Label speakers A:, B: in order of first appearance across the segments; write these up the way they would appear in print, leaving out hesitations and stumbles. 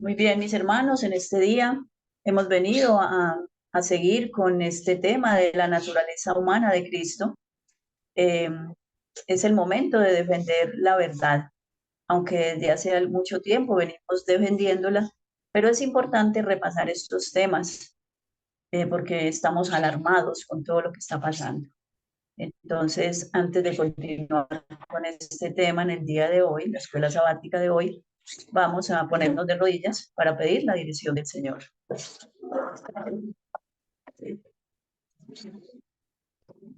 A: Muy bien, mis hermanos, en este día hemos venido a seguir con este tema de la naturaleza humana de Cristo. Eh, es el momento de defender la verdad, aunque desde hace mucho tiempo venimos defendiéndola, pero es importante repasar estos temas porque estamos alarmados con todo lo que está pasando. Entonces, antes de continuar con este tema en el día de hoy, la escuela sabática de hoy, vamos a ponernos de rodillas para pedir la dirección del Señor.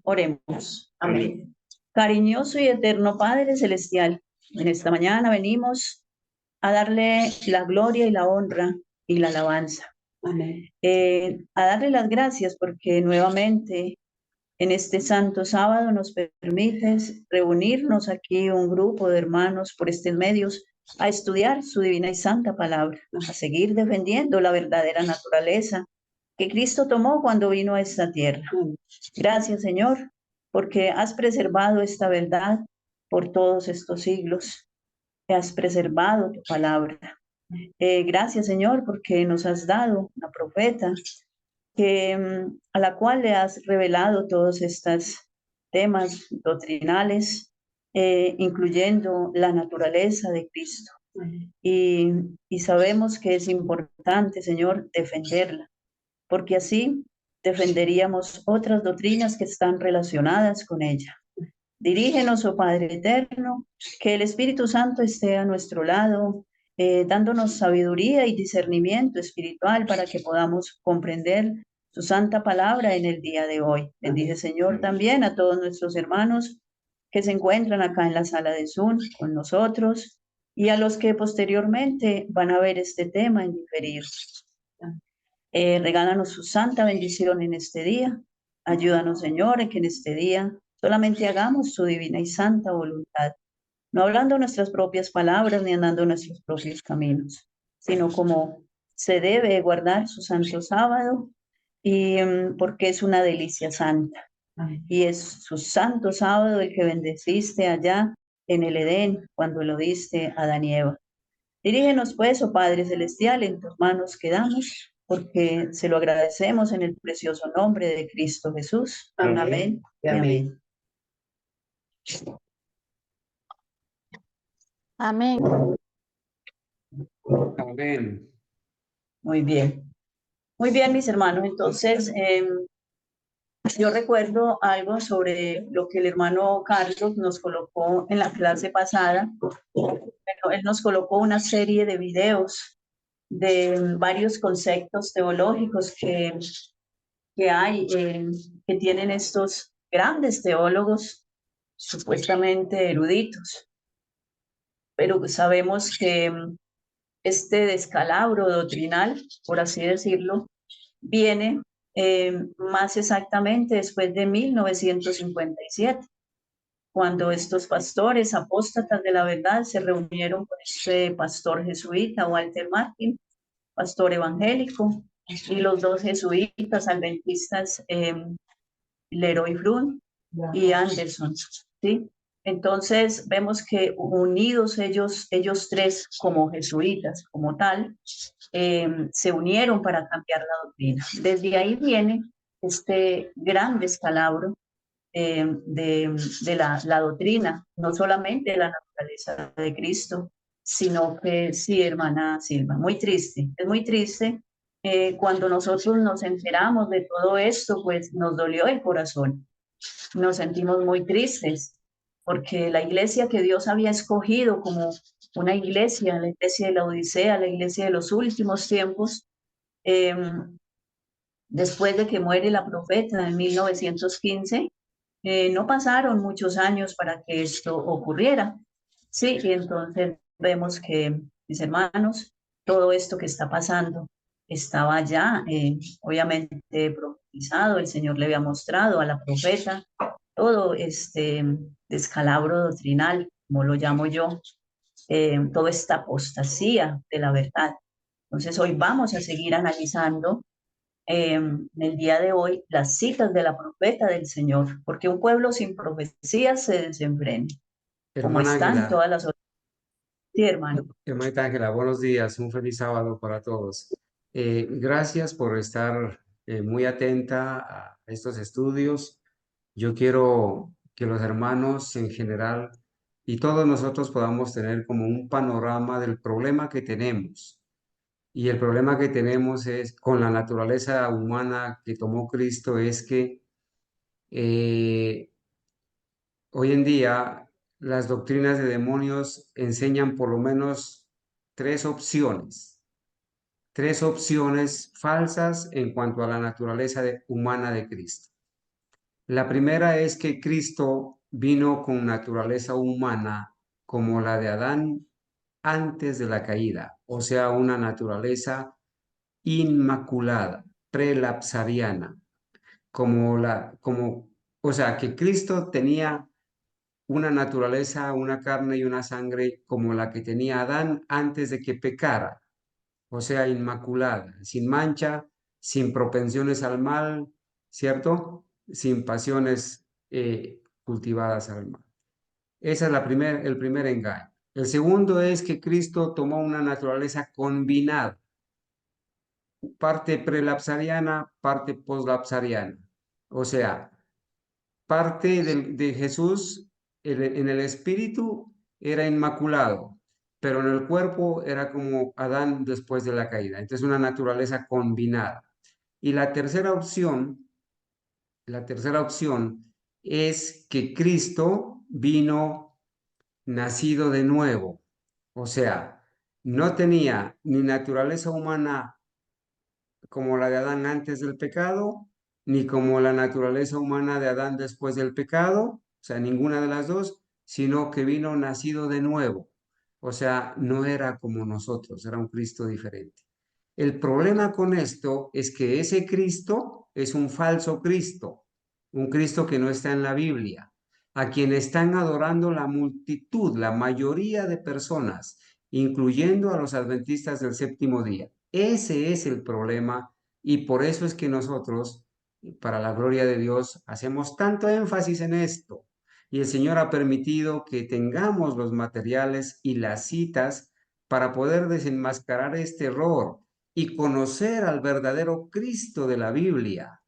A: Oremos. Amén. Cariñoso y eterno Padre Celestial, en esta mañana venimos a darle la gloria y la honra y la alabanza. Amén. A darle las gracias porque nuevamente en este santo sábado nos permites reunirnos aquí un grupo de hermanos por estos medios a estudiar su divina y santa palabra, a seguir defendiendo la verdadera naturaleza que Cristo tomó cuando vino a esta tierra. Gracias, Señor, porque has preservado esta verdad por todos estos siglos. Has preservado tu palabra. Gracias, Señor, porque nos has dado una profeta a la cual le has revelado todos estos temas doctrinales, incluyendo la naturaleza de Cristo. Y, y sabemos que es importante, Señor, defenderla, porque así defenderíamos otras doctrinas que están relacionadas con ella. Dirígenos, oh Padre eterno, que el Espíritu Santo esté a nuestro lado, dándonos sabiduría y discernimiento espiritual para que podamos comprender su santa palabra en el día de hoy. Bendice, Señor, también a todos nuestros hermanos que se encuentran acá en la sala de Zoom con nosotros y a los que posteriormente van a ver este tema en diferido. Regálanos su santa bendición en este día. Ayúdanos, Señor, en que en este día solamente hagamos su divina y santa voluntad, no hablando nuestras propias palabras ni andando nuestros propios caminos, sino como se debe guardar su santo sábado y porque es una delicia santa. Amén. Y es su santo sábado el que bendeciste allá en el Edén cuando lo diste a Adán y Eva. Dirígenos pues, oh Padre Celestial, en tus manos quedamos, porque se lo agradecemos en el precioso nombre de Cristo Jesús. Amén. Amén. Y amén.
B: Amén.
C: Amén.
A: Muy bien. Muy bien, mis hermanos. Entonces, yo recuerdo algo sobre lo que el hermano Carlos nos colocó en la clase pasada. Bueno, él nos colocó una serie de videos de varios conceptos teológicos que hay, que tienen estos grandes teólogos supuestamente eruditos, pero sabemos que este descalabro doctrinal, por así decirlo, viene más exactamente después de 1957, cuando estos pastores apóstatas de la verdad se reunieron con este pastor jesuita, Walter Martin, pastor evangélico, y los dos jesuitas adventistas, Leroy Brun y Anderson, ¿sí? Entonces vemos que unidos ellos tres como jesuitas, como tal, se unieron para cambiar la doctrina. Desde ahí viene este gran descalabro de la doctrina, no solamente de la naturaleza de Cristo, sino que sí, hermana Silva, muy triste, es muy triste. Cuando nosotros nos enteramos de todo esto, pues nos dolió el corazón, nos sentimos muy tristes, porque la iglesia que Dios había escogido como una iglesia, la iglesia de la Odisea, la iglesia de los últimos tiempos, eh, después de que muere la profeta en 1915, no pasaron muchos años para que esto ocurriera. Sí, y entonces vemos que, mis hermanos, todo esto que está pasando estaba ya, obviamente, profetizado, el Señor le había mostrado a la profeta todo este descalabro doctrinal, como lo llamo yo, toda esta apostasía de la verdad. Entonces hoy vamos a seguir analizando en el día de hoy las citas de la profeta del Señor, porque un pueblo sin profecía se desenfrena, como
C: Hermana
A: están
C: Aguilar,
A: todas las otras. Sí, hermano.
B: Hermanita Ángela, buenos días, un feliz sábado para todos. Gracias por estar muy atenta a estos estudios. Yo quiero que los hermanos en general y todos nosotros podamos tener como un panorama del problema que tenemos. Y el problema que tenemos es con la naturaleza humana que tomó Cristo es que eh, hoy en día, las doctrinas de demonios enseñan por lo menos tres opciones, tres opciones falsas en cuanto a la naturaleza humana de Cristo. La primera es que Cristo vino con naturaleza humana como la de Adán antes de la caída, o sea, una naturaleza inmaculada, prelapsariana, o sea, que Cristo tenía una naturaleza, una carne y una sangre como la que tenía Adán antes de que pecara, o sea, inmaculada, sin mancha, sin propensiones al mal, ¿cierto? Sin pasiones cultivadas al mal. Ese es el primer engaño. El segundo es que Cristo tomó una naturaleza combinada, parte prelapsariana, parte poslapsariana. O sea, parte de Jesús en el espíritu era inmaculado, pero en el cuerpo era como Adán después de la caída. Entonces una naturaleza combinada. Y la tercera opción es que Cristo vino nacido de nuevo. O sea, no tenía ni naturaleza humana como la de Adán antes del pecado, ni como la naturaleza humana de Adán después del pecado, o sea, ninguna de las dos, sino que vino nacido de nuevo. O sea, no era como nosotros, era un Cristo diferente. El problema con esto es que ese Cristo es un falso Cristo, un Cristo que no está en la Biblia, a quien están adorando la multitud, la mayoría de personas, incluyendo a los adventistas del séptimo día. Ese es el problema y por eso es que nosotros, para la gloria de Dios, hacemos tanto énfasis en esto. Y el Señor ha permitido que tengamos los materiales y las citas para poder desenmascarar este error y conocer al verdadero Cristo de la Biblia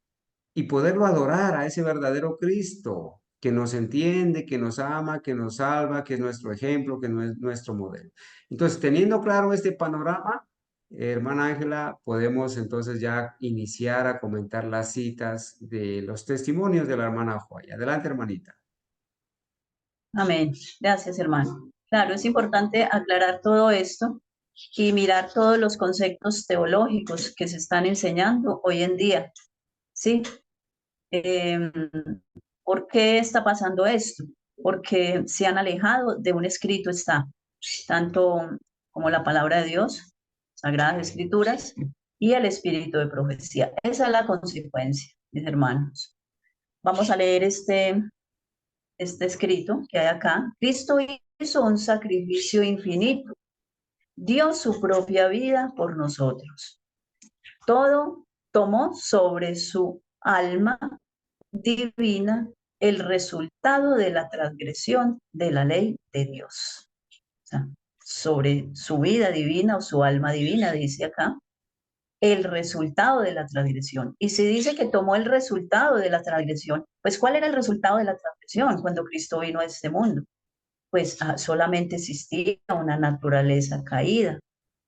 B: y poderlo adorar a ese verdadero Cristo que nos entiende, que nos ama, que nos salva, que es nuestro ejemplo, que no es nuestro modelo. Entonces, teniendo claro este panorama, hermana Ángela, podemos entonces ya iniciar a comentar las citas de los testimonios de la hermana Joya. Adelante, hermanita.
A: Amén. Gracias, hermano. Claro, es importante aclarar todo esto y mirar todos los conceptos teológicos que se están enseñando hoy en día. ¿Sí? Eh, ¿Por qué está pasando esto? Porque se han alejado de un escrito está, tanto como la palabra de Dios, Sagradas Escrituras, y el espíritu de profecía. Esa es la consecuencia, mis hermanos. Vamos a leer este escrito que hay acá. Cristo hizo un sacrificio infinito, dio su propia vida por nosotros. Todo tomó sobre su alma divina el resultado de la transgresión de la ley de Dios. O sea, sobre su vida divina o su alma divina, dice acá, el resultado de la transgresión. Y si dice que tomó el resultado de la transgresión, pues ¿cuál era el resultado de la transgresión cuando Cristo vino a este mundo? Pues solamente existía una naturaleza caída.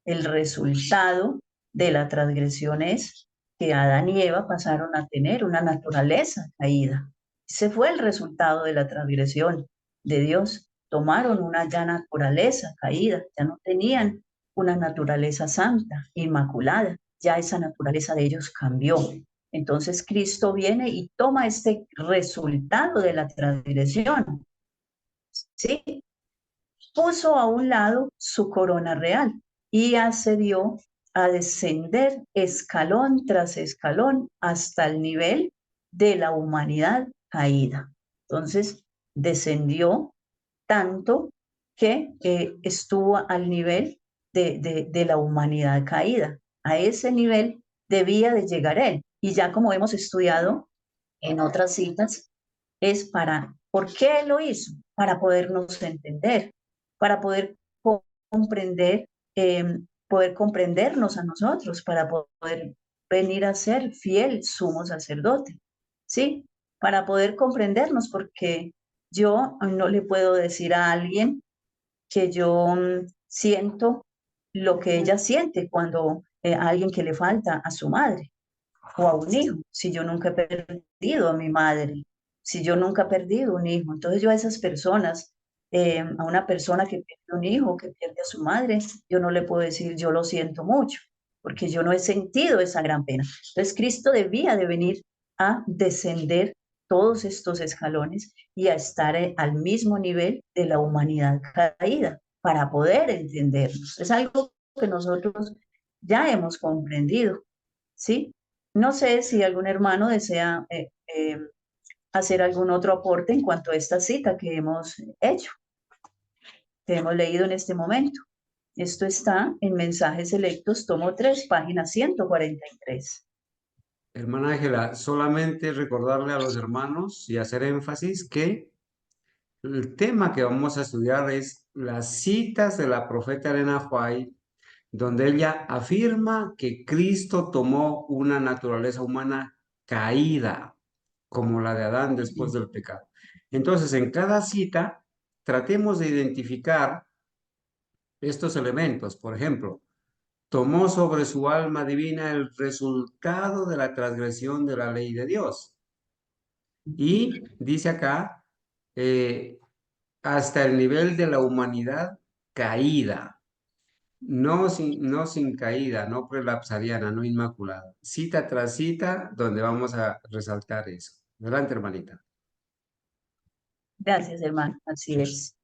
A: El resultado de la transgresión es que Adán y Eva pasaron a tener una naturaleza caída. Ese fue el resultado de la transgresión de Dios. Tomaron una ya naturaleza caída, ya no tenían una naturaleza santa, inmaculada, ya esa naturaleza de ellos cambió. Entonces Cristo viene y toma este resultado de la transgresión, ¿sí? Puso a un lado su corona real y accedió a descender escalón tras escalón hasta el nivel de la humanidad caída. Entonces, descendió tanto que estuvo al nivel de la humanidad caída. A ese nivel debía de llegar él. Y ya como hemos estudiado en otras citas, es ¿por qué él lo hizo? Para podernos entender, para poder comprender, poder comprendernos a nosotros, para poder venir a ser fiel sumo sacerdote, ¿sí? Para poder comprendernos, porque yo no le puedo decir a alguien que yo siento lo que ella siente cuando a alguien que le falta a su madre o a un hijo, si yo nunca he perdido a mi madre, si yo nunca he perdido un hijo. Entonces yo a esas personas, a una persona que pierde un hijo, que pierde a su madre, yo no le puedo decir yo lo siento mucho, porque yo no he sentido esa gran pena. Entonces Cristo debía de venir a descender todos estos escalones y a estar al mismo nivel de la humanidad caída para poder entendernos. Es algo que nosotros ya hemos comprendido, ¿sí? No sé si algún hermano desea hacer algún otro aporte en cuanto a esta cita que hemos hecho, que hemos leído en este momento. Esto está en Mensajes Selectos, tomo 3, página 143.
B: Hermana Ángela, solamente recordarle a los hermanos y hacer énfasis que el tema que vamos a estudiar es las citas de la profeta Elena White, donde ella afirma que Cristo tomó una naturaleza humana caída, como la de Adán después del pecado. Entonces, en cada cita, tratemos de identificar estos elementos. Por ejemplo, tomó sobre su alma divina el resultado de la transgresión de la ley de Dios. Y dice acá, hasta el nivel de la humanidad caída, no sin caída, no prelapsariana, no inmaculada. Cita tras cita, donde vamos a resaltar eso. Adelante, hermanita.
A: Gracias, hermano. Así es.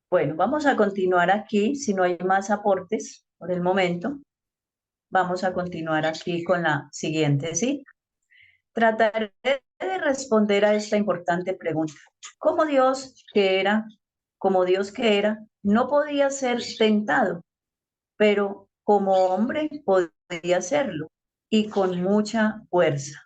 A: Bueno, vamos a continuar aquí. Si no hay más aportes por el momento, vamos a continuar aquí con la siguiente cita. Trataré de responder a esta importante pregunta. ¿Cómo Dios que era, como Dios que era, no podía ser tentado, pero como hombre podía hacerlo y con mucha fuerza,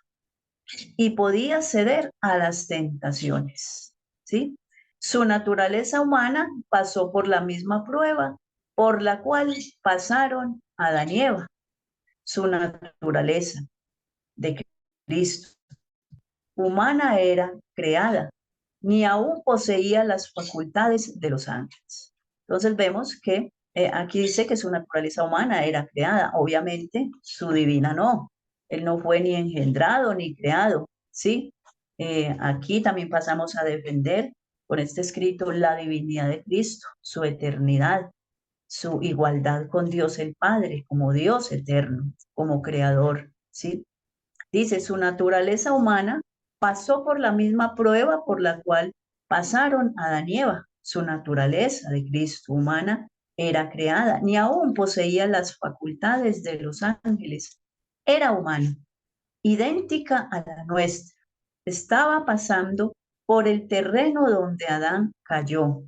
A: y podía ceder a las tentaciones? ¿Sí? Su naturaleza humana pasó por la misma prueba por la cual pasaron Adán y Eva. Su naturaleza de Cristo humana era creada, ni aún poseía las facultades de los ángeles. Entonces vemos que aquí dice que su naturaleza humana era creada, obviamente su divina no. Él no fue ni engendrado ni creado, ¿sí? Aquí también pasamos a defender con este escrito la divinidad de Cristo, su eternidad, su igualdad con Dios el Padre, como Dios eterno, como creador, ¿sí? Dice, su naturaleza humana pasó por la misma prueba por la cual pasaron Adán y Eva. Su naturaleza de Cristo humana era creada, ni aún poseía las facultades de los ángeles. Era humana, idéntica a la nuestra. Estaba pasando por el terreno donde Adán cayó.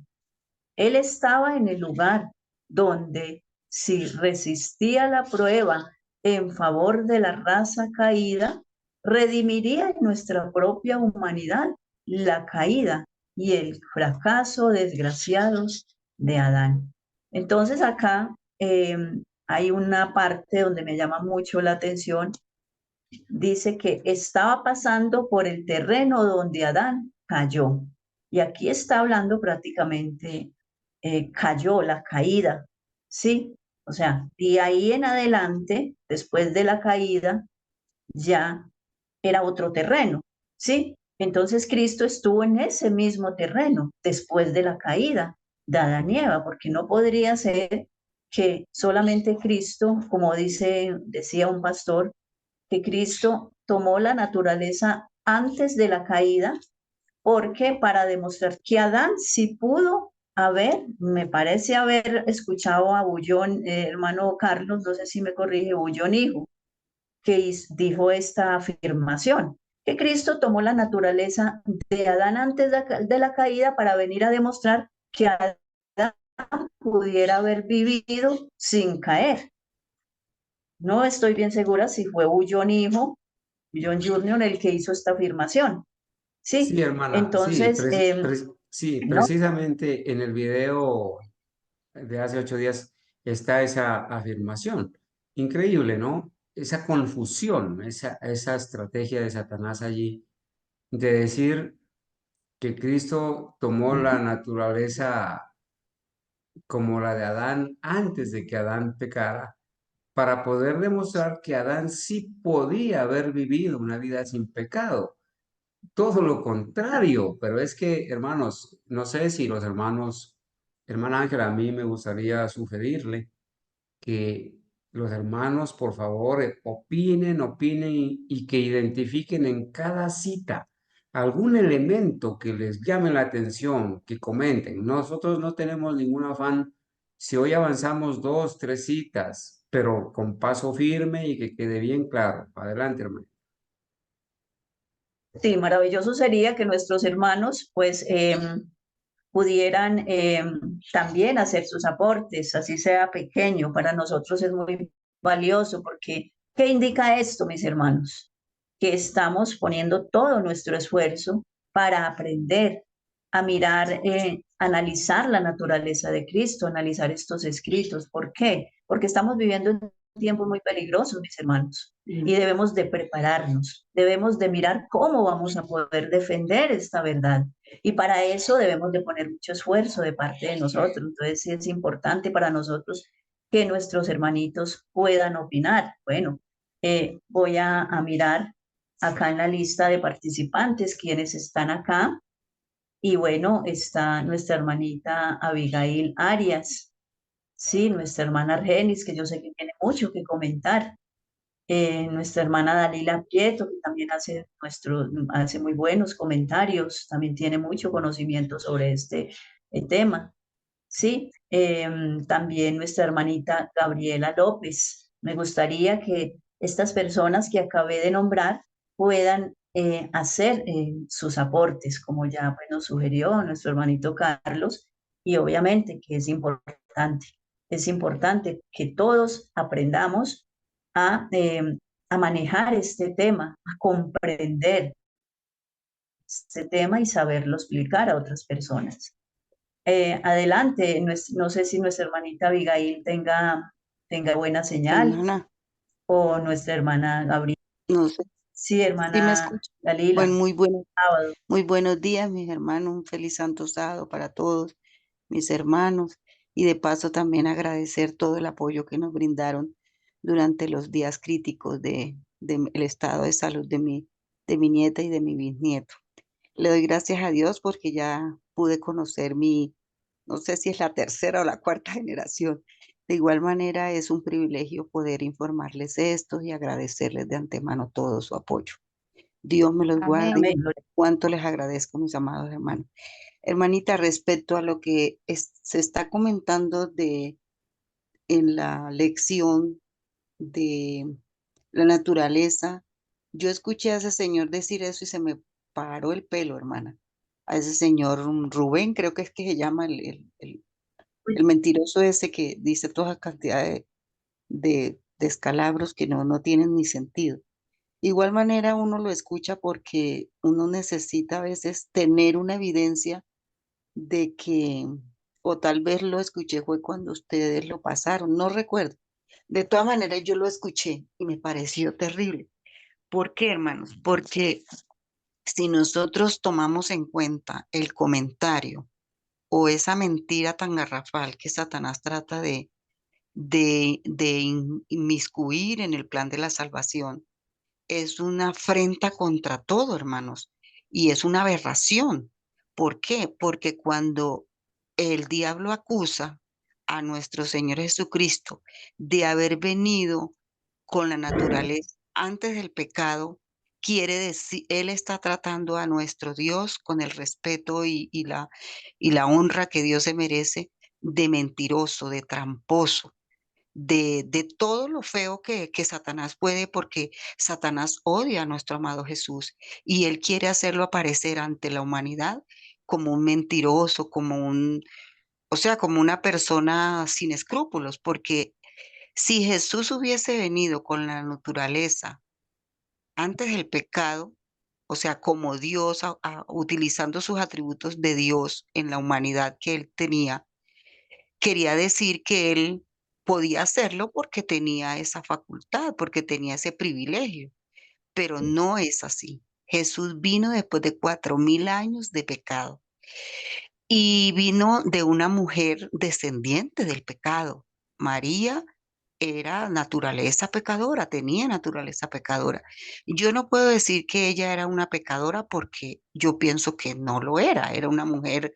A: Él estaba en el lugar donde, si resistía la prueba en favor de la raza caída, redimiría en nuestra propia humanidad la caída y el fracaso desgraciados de Adán. Entonces acá hay una parte donde me llama mucho la atención. Dice que estaba pasando por el terreno donde Adán cayó. Y aquí está hablando prácticamente, cayó, la caída, ¿sí? O sea, de ahí en adelante, después de la caída, ya era otro terreno, ¿sí? Entonces Cristo estuvo en ese mismo terreno después de la caída de Adán y Eva, porque no podría ser que solamente Cristo, como decía un pastor, que Cristo tomó la naturaleza antes de la caída, porque para demostrar que Adán sí pudo haber, me parece haber escuchado a Bullón, hermano Carlos, no sé si me corrige, Bullón hijo, que dijo esta afirmación, que Cristo tomó la naturaleza de Adán antes de la caída para venir a demostrar que Adán pudiera haber vivido sin caer. No estoy bien segura si fue Bullón hijo, John Jr. el que hizo esta afirmación.
B: Sí,
A: Sí,
B: hermana, sí,
A: entonces,
B: sí,
A: ¿no?
B: precisamente en el video de hace 8 días está esa afirmación. Increíble, ¿no? Esa confusión, esa estrategia de Satanás allí de decir que Cristo tomó la naturaleza como la de Adán antes de que Adán pecara, para poder demostrar que Adán sí podía haber vivido una vida sin pecado. Todo lo contrario, pero es que, hermanos, no sé si los hermanos, hermana Ángela, a mí me gustaría sugerirle que los hermanos, por favor, opinen y que identifiquen en cada cita algún elemento que les llame la atención, que comenten. Nosotros no tenemos ningún afán si hoy avanzamos 2, 3 citas, pero con paso firme y que quede bien claro. Adelante, hermano.
A: Sí, maravilloso sería que nuestros hermanos pues pudieran también hacer sus aportes, así sea pequeño. Para nosotros es muy valioso porque, ¿qué indica esto, mis hermanos? Que estamos poniendo todo nuestro esfuerzo para aprender a mirar, analizar la naturaleza de Cristo, analizar estos escritos. ¿Por qué? Porque estamos viviendo en tiempos muy peligrosos, mis hermanos, y debemos de prepararnos, debemos de mirar cómo vamos a poder defender esta verdad. Y para eso debemos de poner mucho esfuerzo de parte de nosotros. Entonces sí es importante para nosotros que nuestros hermanitos puedan opinar. Bueno, voy a mirar acá en la lista de participantes quienes están acá. Y bueno, está nuestra hermanita Abigail Arias, sí, nuestra hermana Argenis, que yo sé que tiene mucho que comentar. Nuestra hermana Dalila Prieto, que también hace muy buenos comentarios, también tiene mucho conocimiento sobre este tema. Sí, también nuestra hermanita Gabriela López. Me gustaría que estas personas que acabé de nombrar puedan hacer sus aportes, como ya pues, nos sugirió nuestro hermanito Carlos, y obviamente que es importante que todos aprendamos a manejar este tema, a comprender este tema y saberlo explicar a otras personas. Adelante, no sé si nuestra hermanita Abigail tenga buena señal
C: Hermana,
A: o nuestra hermana Gabriela.
C: no sé
A: Sí,
C: si me
A: hermana
C: escucha. Bueno,
A: Dalila, sábado.
C: muy buenos días, mis hermanos. Un feliz santo sábado para todos mis hermanos. Y de paso también agradecer todo el apoyo que nos brindaron durante los días críticos de el estado de salud de mi nieta y de mi bisnieto. Le doy gracias a Dios porque ya pude conocer no sé si es la tercera o la cuarta generación. De igual manera, es un privilegio poder informarles esto y agradecerles de antemano todo su apoyo. Dios me los guarde y
A: Amén.
C: cuánto les agradezco, mis amados hermanos. Hermanita, respecto a lo que se está comentando en la lección de la naturaleza, yo escuché a ese señor decir eso y se me paró el pelo, hermana. A ese señor Rubén, creo que es que se llama el mentiroso ese que dice toda cantidad de escalabros que no tienen ni sentido. Igual manera uno lo escucha porque uno necesita a veces tener una evidencia de que, o tal vez lo escuché fue cuando ustedes lo pasaron, no recuerdo. De todas maneras yo lo escuché y me pareció terrible. ¿Por qué, hermanos? Porque si nosotros tomamos en cuenta el comentario o esa mentira tan garrafal que Satanás trata de inmiscuir en el plan de la salvación, es una afrenta contra todo, hermanos, y es una aberración. ¿Por qué? Porque cuando el diablo acusa a nuestro Señor Jesucristo de haber venido con la naturaleza antes del pecado, quiere decir, Él está tratando a nuestro Dios con el respeto y la honra que Dios se merece de mentiroso, de tramposo, de todo lo feo que Satanás puede, porque Satanás odia a nuestro amado Jesús y él quiere hacerlo aparecer ante la humanidad como un mentiroso, o sea, como una persona sin escrúpulos, porque si Jesús hubiese venido con la naturaleza antes del pecado, o sea, como Dios, utilizando sus atributos de Dios en la humanidad que él tenía, quería decir que él podía hacerlo porque tenía esa facultad, porque tenía ese privilegio, pero no es así. Jesús vino después de 4000 años de pecado y vino de una mujer descendiente del pecado. María era naturaleza pecadora, tenía naturaleza pecadora. Yo no puedo decir que ella era una pecadora porque yo pienso que no lo era. Era una mujer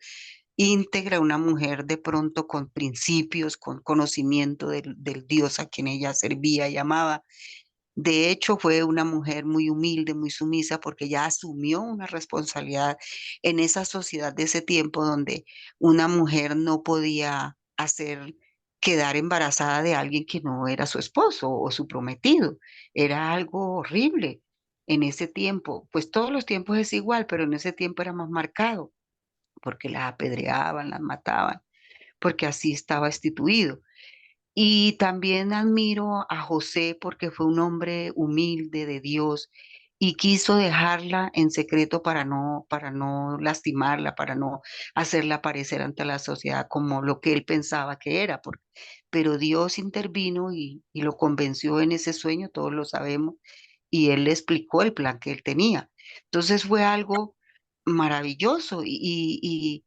C: íntegra, una mujer de pronto con principios, con conocimiento del Dios a quien ella servía y amaba. De hecho, fue una mujer muy humilde, muy sumisa, porque ya asumió una responsabilidad en esa sociedad de ese tiempo donde una mujer no podía hacer quedar embarazada de alguien que no era su esposo o su prometido. Era algo horrible en ese tiempo. Pues todos los tiempos es igual, pero en ese tiempo era más marcado, porque las apedreaban, las mataban, porque así estaba instituido. Y también admiro a José porque fue un hombre humilde de Dios y quiso dejarla en secreto para no lastimarla, para no hacerla aparecer ante la sociedad como lo que él pensaba que era. Pero Dios intervino y lo convenció en ese sueño, todos lo sabemos, y él le explicó el plan que él tenía. Entonces fue algo maravilloso y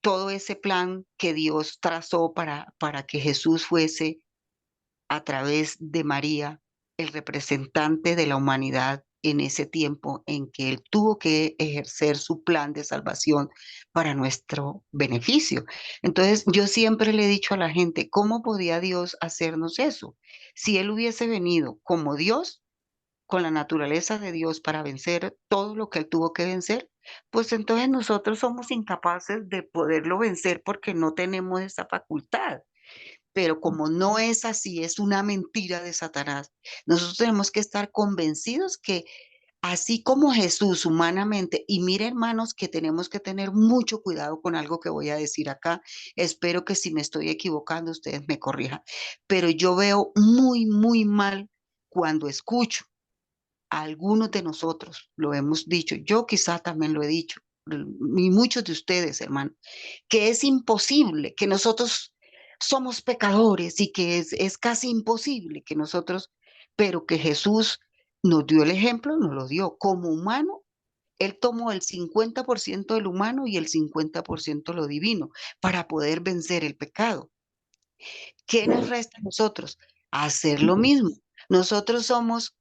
C: todo ese plan que Dios trazó para que Jesús fuese a través de María el representante de la humanidad en ese tiempo en que Él tuvo que ejercer su plan de salvación para nuestro beneficio. Entonces, yo siempre le he dicho a la gente, ¿cómo podía Dios hacernos eso? Si Él hubiese venido como Dios, con la naturaleza de Dios para vencer todo lo que Él tuvo que vencer, pues entonces nosotros somos incapaces de poderlo vencer porque no tenemos esa facultad. Pero como no es así, es una mentira de Satanás, nosotros tenemos que estar convencidos que así como Jesús humanamente, y mire hermanos que tenemos que tener mucho cuidado con algo que voy a decir acá, espero que si me estoy equivocando ustedes me corrijan, pero yo veo muy, muy mal cuando escucho a algunos de nosotros, lo hemos dicho, yo quizá también lo he dicho, y muchos de ustedes, hermanos, que es imposible, que nosotros somos pecadores y que es casi imposible que nosotros, pero que Jesús nos dio el ejemplo, nos lo dio como humano. Él tomó el 50% del humano y el 50% lo divino para poder vencer el pecado. ¿Qué nos resta a nosotros? Hacer lo mismo. Nosotros somos,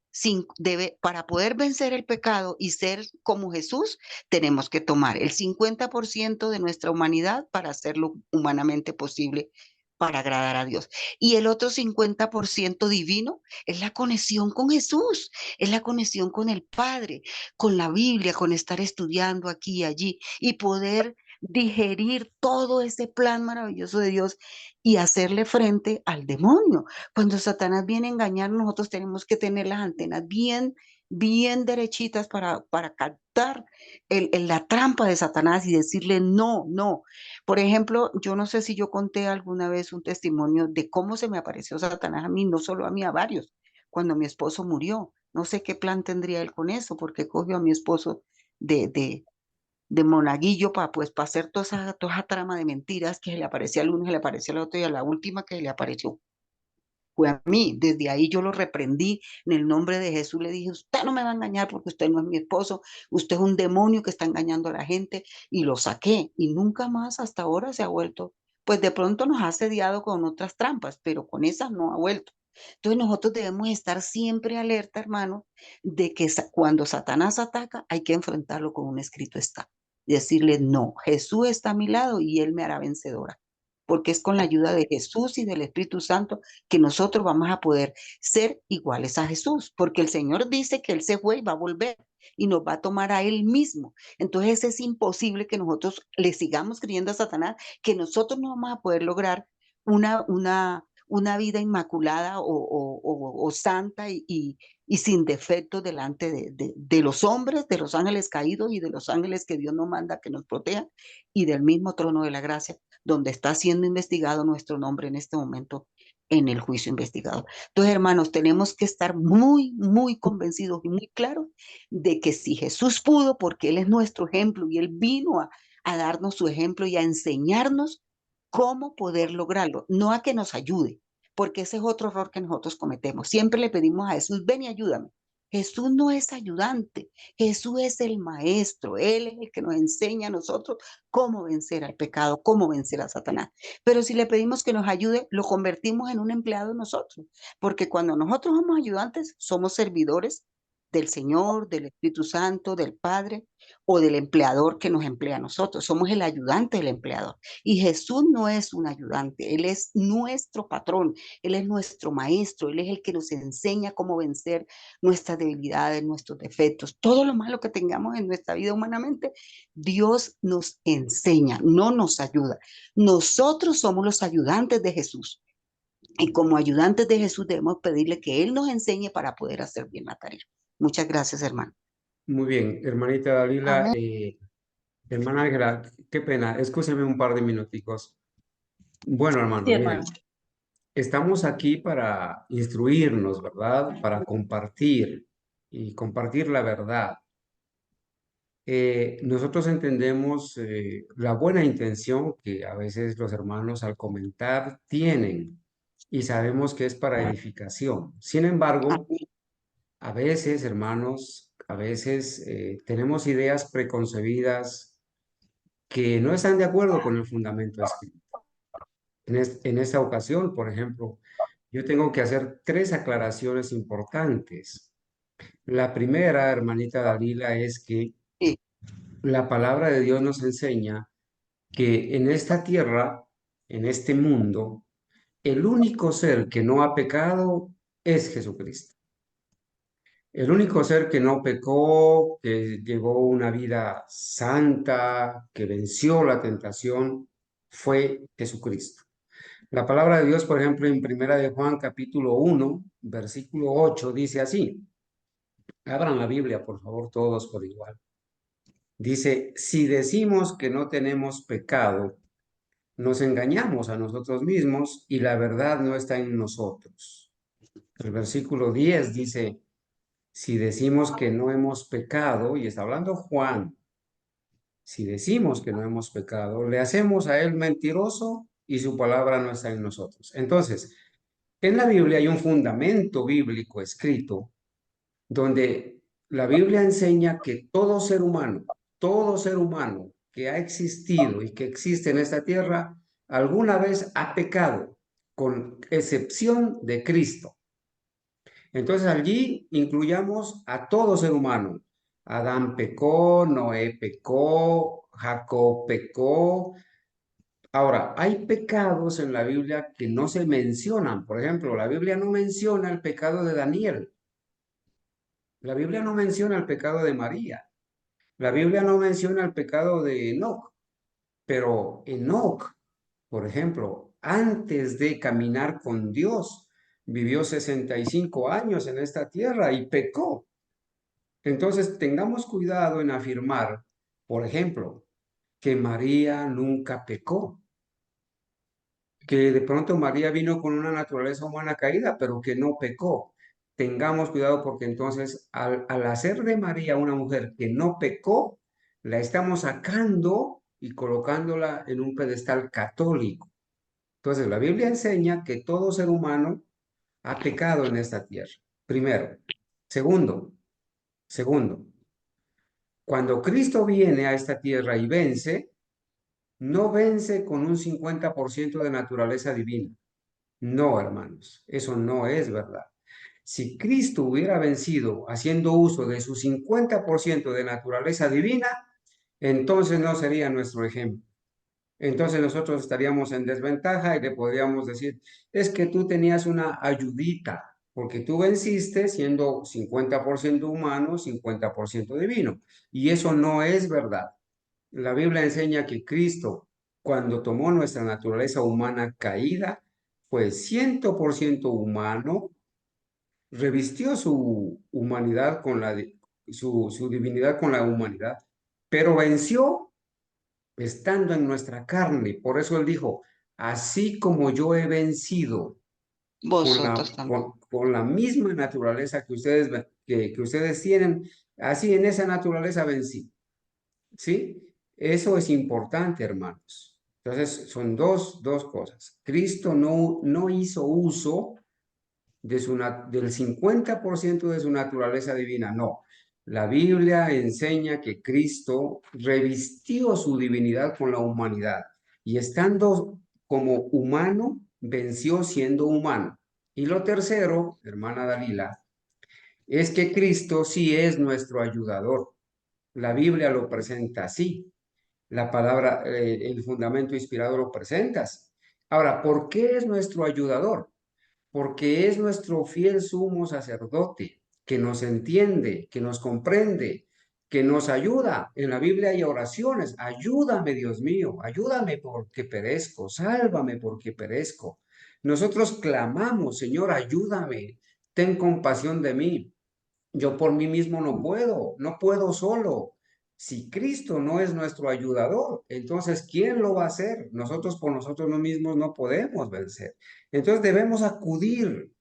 C: para poder vencer el pecado y ser como Jesús, tenemos que tomar el 50% de nuestra humanidad para hacerlo humanamente posible para agradar a Dios. Y el otro 50% divino es la conexión con Jesús, es la conexión con el Padre, con la Biblia, con estar estudiando aquí y allí y poder digerir todo ese plan maravilloso de Dios y hacerle frente al demonio. Cuando Satanás viene a engañar, nosotros tenemos que tener las antenas bien, bien derechitas para captar la trampa de Satanás y decirle no, no. Por ejemplo, yo no sé si yo conté alguna vez un testimonio de cómo se me apareció Satanás a mí, no solo a mí, a varios, cuando mi esposo murió. No sé qué plan tendría él con eso, porque cogió a mi esposo de, de, de monaguillo para pues, para hacer toda esa trama de mentiras que se le aparecía al uno, se le aparecía al otro y a la última que se le apareció fue a mí. Desde ahí yo lo reprendí en el nombre de Jesús. Le dije, usted no me va a engañar porque usted no es mi esposo, usted es un demonio que está engañando a la gente y lo saqué y nunca más hasta ahora se ha vuelto. Pues de pronto nos ha asediado con otras trampas, pero con esas no ha vuelto. Entonces nosotros debemos estar siempre alerta, hermano, de que cuando Satanás ataca hay que enfrentarlo con un escrito está. Decirle, no, Jesús está a mi lado y él me hará vencedora. Porque es con la ayuda de Jesús y del Espíritu Santo que nosotros vamos a poder ser iguales a Jesús, porque el Señor dice que Él se fue y va a volver y nos va a tomar a Él mismo. Entonces es imposible que nosotros le sigamos creyendo a Satanás, que nosotros no vamos a poder lograr una vida inmaculada o santa y sin defecto delante de los hombres, de los ángeles caídos y de los ángeles que Dios nos manda que nos protejan y del mismo trono de la gracia donde está siendo investigado nuestro nombre en este momento en el juicio investigador. Entonces, hermanos, tenemos que estar muy, muy convencidos y muy claros de que si Jesús pudo, porque Él es nuestro ejemplo y Él vino a darnos su ejemplo y a enseñarnos, cómo poder lograrlo, no a que nos ayude, porque ese es otro error que nosotros cometemos. Siempre le pedimos a Jesús, ven y ayúdame. Jesús no es ayudante, Jesús es el maestro, Él es el que nos enseña a nosotros cómo vencer al pecado, cómo vencer a Satanás. Pero si le pedimos que nos ayude, lo convertimos en un empleado nosotros, porque cuando nosotros somos ayudantes, somos servidores del Señor, del Espíritu Santo, del Padre o del empleador que nos emplea a nosotros. Somos el ayudante del empleador. Y Jesús no es un ayudante, Él es nuestro patrón, Él es nuestro maestro, Él es el que nos enseña cómo vencer nuestras debilidades, nuestros defectos, todo lo malo que tengamos en nuestra vida humanamente. Dios nos enseña, no nos ayuda. Nosotros somos los ayudantes de Jesús. Y como ayudantes de Jesús debemos pedirle que Él nos enseñe para poder hacer bien la tarea. Muchas gracias, hermano.
B: Muy bien, hermanita Dalila,
C: Amén.
B: hermana Ángela, qué pena, escúcheme un par de minuticos. Bueno,
A: Sí,
B: hermanos, miren,
A: hermano.
B: estamos aquí para instruirnos, ¿verdad? Para compartir y compartir la verdad. Nosotros entendemos la buena intención que a veces los hermanos al comentar tienen y sabemos que es para edificación. Sin embargo,
C: Amén.
B: a veces, hermanos, a veces tenemos ideas preconcebidas que no están de acuerdo con el fundamento escrito. En esta ocasión, por ejemplo, yo tengo que hacer tres aclaraciones importantes. La primera, hermanita Dalila, es que
C: Sí,
B: la palabra de Dios nos enseña que en esta tierra, en este mundo, el único ser que no ha pecado es Jesucristo. El único ser que no pecó, que llevó una vida santa, que venció la tentación, fue Jesucristo. La palabra de Dios, por ejemplo, en Primera de Juan, capítulo 1, versículo 8, dice así. Abran la Biblia, por favor, todos por igual. Dice, si decimos que no tenemos pecado, nos engañamos a nosotros mismos y la verdad no está en nosotros. El versículo 10 dice, si decimos que no hemos pecado, y está hablando Juan, si decimos que no hemos pecado, le hacemos a él mentiroso y su palabra no está en nosotros. Entonces, en la Biblia hay un fundamento bíblico escrito donde la Biblia enseña que todo ser humano que ha existido y que existe en esta tierra, alguna vez ha pecado, con excepción de Cristo. Entonces allí incluyamos a todo ser humano. Adán pecó, Noé pecó, Jacob pecó. Ahora, hay pecados en la Biblia que no se mencionan. Por ejemplo, la Biblia no menciona el pecado de Daniel. La Biblia no menciona el pecado de María. La Biblia no menciona el pecado de Enoc. Pero Enoc, por ejemplo, antes de caminar con Dios, vivió 65 años en esta tierra y pecó. Entonces, tengamos cuidado en afirmar, por ejemplo, que María nunca pecó, que de pronto María vino con una naturaleza humana caída, pero que no pecó. Tengamos cuidado porque entonces al hacer de María una mujer que no pecó, la estamos sacando y colocándola en un pedestal católico. Entonces, la Biblia enseña que todo ser humano ha pecado en esta tierra. Primero. Segundo, cuando Cristo viene a esta tierra y vence, no vence con un 50% de naturaleza divina. No, hermanos, eso no es verdad. Si Cristo hubiera vencido haciendo uso de su 50% de naturaleza divina, entonces no sería nuestro ejemplo. Entonces nosotros estaríamos en desventaja y le podríamos decir, es que tú tenías una ayudita, porque tú venciste siendo 50% humano, 50% divino. Y eso no es verdad. La Biblia enseña que Cristo, cuando tomó nuestra naturaleza humana caída, fue 100% humano, revistió su humanidad con su divinidad con la humanidad, pero venció estando en nuestra carne. Por eso él dijo, así como yo he vencido
C: vosotros también.
B: con la misma naturaleza que ustedes tienen, así en esa naturaleza vencí. ¿Sí? Eso es importante, hermanos. Entonces, son dos cosas. Cristo no hizo uso del 50% de su naturaleza divina, no. La Biblia enseña que Cristo revistió su divinidad con la humanidad y estando como humano, venció siendo humano. Y lo tercero, hermana Dalila, es que Cristo sí es nuestro ayudador. La Biblia lo presenta así. La palabra, el fundamento inspirado lo presentas. Ahora, ¿por qué es nuestro ayudador? Porque es nuestro fiel sumo sacerdote, que nos entiende, que nos comprende, que nos ayuda. En la Biblia hay oraciones: ayúdame, Dios mío, ayúdame porque perezco, sálvame porque perezco. Nosotros clamamos: Señor, ayúdame, ten compasión de mí. Yo por mí mismo no puedo solo. Si Cristo no es nuestro ayudador, entonces ¿quién lo va a hacer? Nosotros por nosotros mismos no podemos vencer. Entonces debemos acudir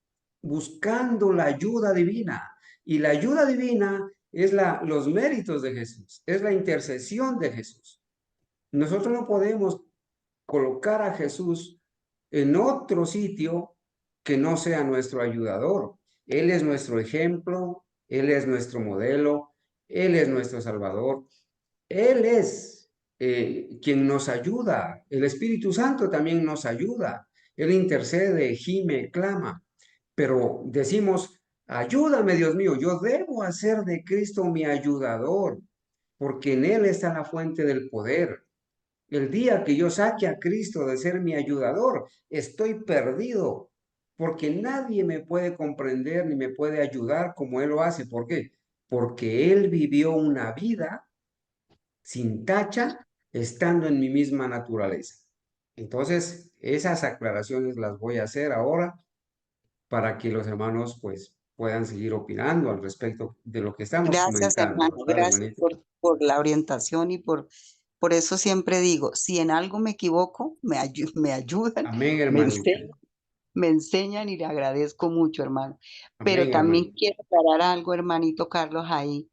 B: buscando la ayuda divina. Y la ayuda divina es los méritos de Jesús, es la intercesión de Jesús. Nosotros no podemos colocar a Jesús en otro sitio que no sea nuestro ayudador. Él es nuestro ejemplo, Él es nuestro modelo, Él es nuestro Salvador, Él es quien nos ayuda. El Espíritu Santo también nos ayuda. Él intercede, gime, clama, pero decimos: ayúdame, Dios mío, yo debo hacer de Cristo mi ayudador, porque en Él está la fuente del poder. El día que yo saque a Cristo de ser mi ayudador, estoy perdido, porque nadie me puede comprender ni me puede ayudar como Él lo hace. ¿Por qué? Porque Él vivió una vida sin tacha, estando en mi misma naturaleza. Entonces, esas aclaraciones las voy a hacer ahora para que los hermanos pues puedan seguir opinando al respecto de lo que estamos
C: Gracias,
B: comentando,
C: hermano.
B: ¿verdad,
C: Gracias
B: hermanita?
C: por la orientación y por eso siempre digo, si en algo me equivoco, me ayudan,
B: Amén,
C: me
B: hermanita.
C: enseñan, me enseñan y le agradezco mucho, hermano. Pero
B: Amén,
C: también
B: hermanita.
C: quiero aclarar algo, hermanito Carlos, ahí,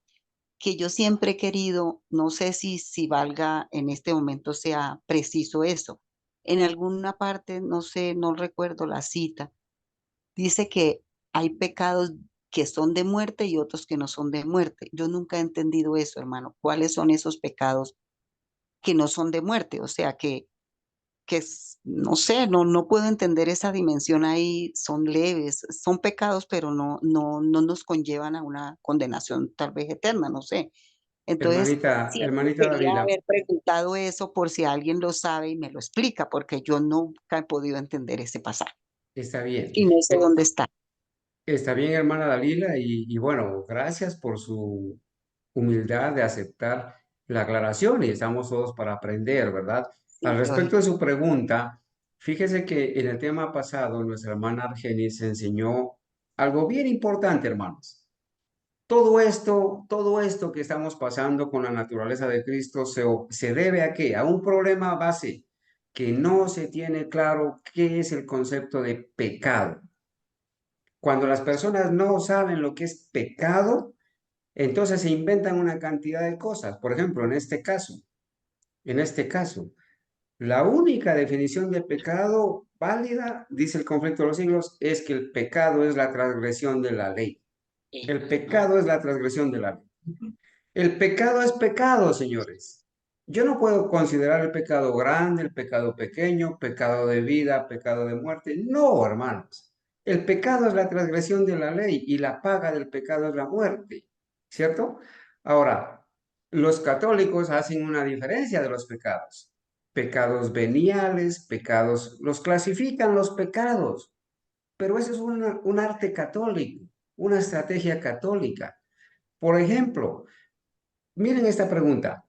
C: que yo siempre he querido, no sé si valga en este momento sea preciso eso. En alguna parte, no sé, no recuerdo la cita, dice que hay pecados que son de muerte y otros que no son de muerte. Yo nunca he entendido eso, hermano. ¿Cuáles son esos pecados que no son de muerte? O sea, no sé, no puedo entender esa dimensión ahí. Son leves, son pecados, pero no nos conllevan a una condenación tal vez eterna, no sé. Entonces, siempre
B: Hermanita
C: quería
B: Dalila,
C: haber preguntado eso por si alguien lo sabe y me lo explica, porque yo nunca he podido entender ese pasaje
B: está bien.
C: y no sé dónde está.
B: Está bien, hermana Dalila, y bueno, gracias por su humildad de aceptar la aclaración y estamos todos para aprender, ¿verdad?
C: Sí,
B: Al respecto
C: lógico.
B: de su pregunta, fíjese que en el tema pasado nuestra hermana Argenis enseñó algo bien importante, hermanos. Todo esto que estamos pasando con la naturaleza de Cristo se debe a qué? A un problema base, que no se tiene claro qué es el concepto de pecado. Cuando las personas no saben lo que es pecado, entonces se inventan una cantidad de cosas. Por ejemplo, en este caso, la única definición de pecado válida, dice el conflicto de los siglos, es que el pecado es la transgresión de la ley. El pecado es la transgresión de la ley. El pecado es pecado, señores. Yo no puedo considerar el pecado grande, el pecado pequeño, pecado de vida, pecado de muerte. No, hermanos. El pecado es la transgresión de la ley y la paga del pecado es la muerte, ¿cierto? Ahora, los católicos hacen una diferencia de los pecados. Pecados veniales, pecados, los clasifican los pecados, pero eso es un arte católico, una estrategia católica. Por ejemplo, miren esta pregunta: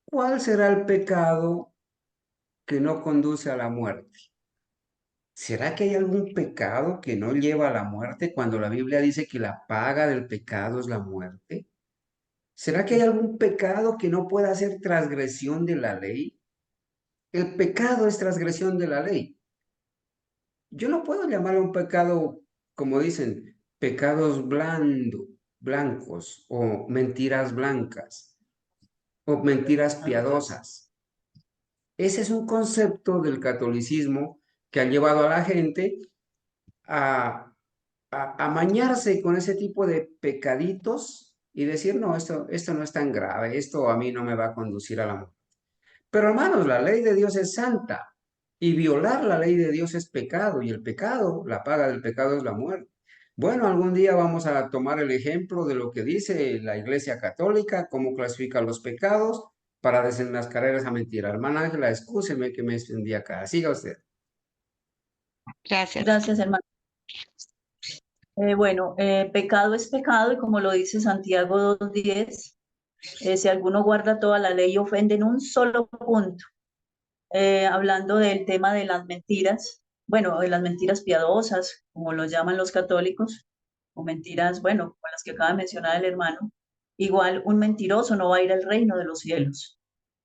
B: ¿cuál será el pecado que no conduce a la muerte? ¿Será que hay algún pecado que no lleva a la muerte cuando la Biblia dice que la paga del pecado es la muerte? ¿Será que hay algún pecado que no pueda ser transgresión de la ley? El pecado es transgresión de la ley. Yo no puedo llamarlo un pecado, como dicen, pecados blancos o mentiras blancas o mentiras piadosas. Ese es un concepto del catolicismo que han llevado a la gente a, a amañarse con ese tipo de pecaditos y decir, no, esto no es tan grave, esto a mí no me va a conducir a la muerte. Pero hermanos, la ley de Dios es santa y violar la ley de Dios es pecado y el pecado, la paga del pecado es la muerte. Bueno, algún día vamos a tomar el ejemplo de lo que dice la Iglesia Católica, cómo clasifica los pecados para desenmascarar esa mentira. Hermana Ángela, excúseme que me extendí acá. Siga usted.
C: Gracias.
A: Gracias, hermano. Bueno, pecado es pecado y como lo dice Santiago 2:10, si alguno guarda toda la ley y ofende en un solo punto, hablando del tema de las mentiras, bueno, de las mentiras piadosas, como lo llaman los católicos, o mentiras, bueno, como las que acaba de mencionar el hermano, igual un mentiroso no va a ir al reino de los cielos.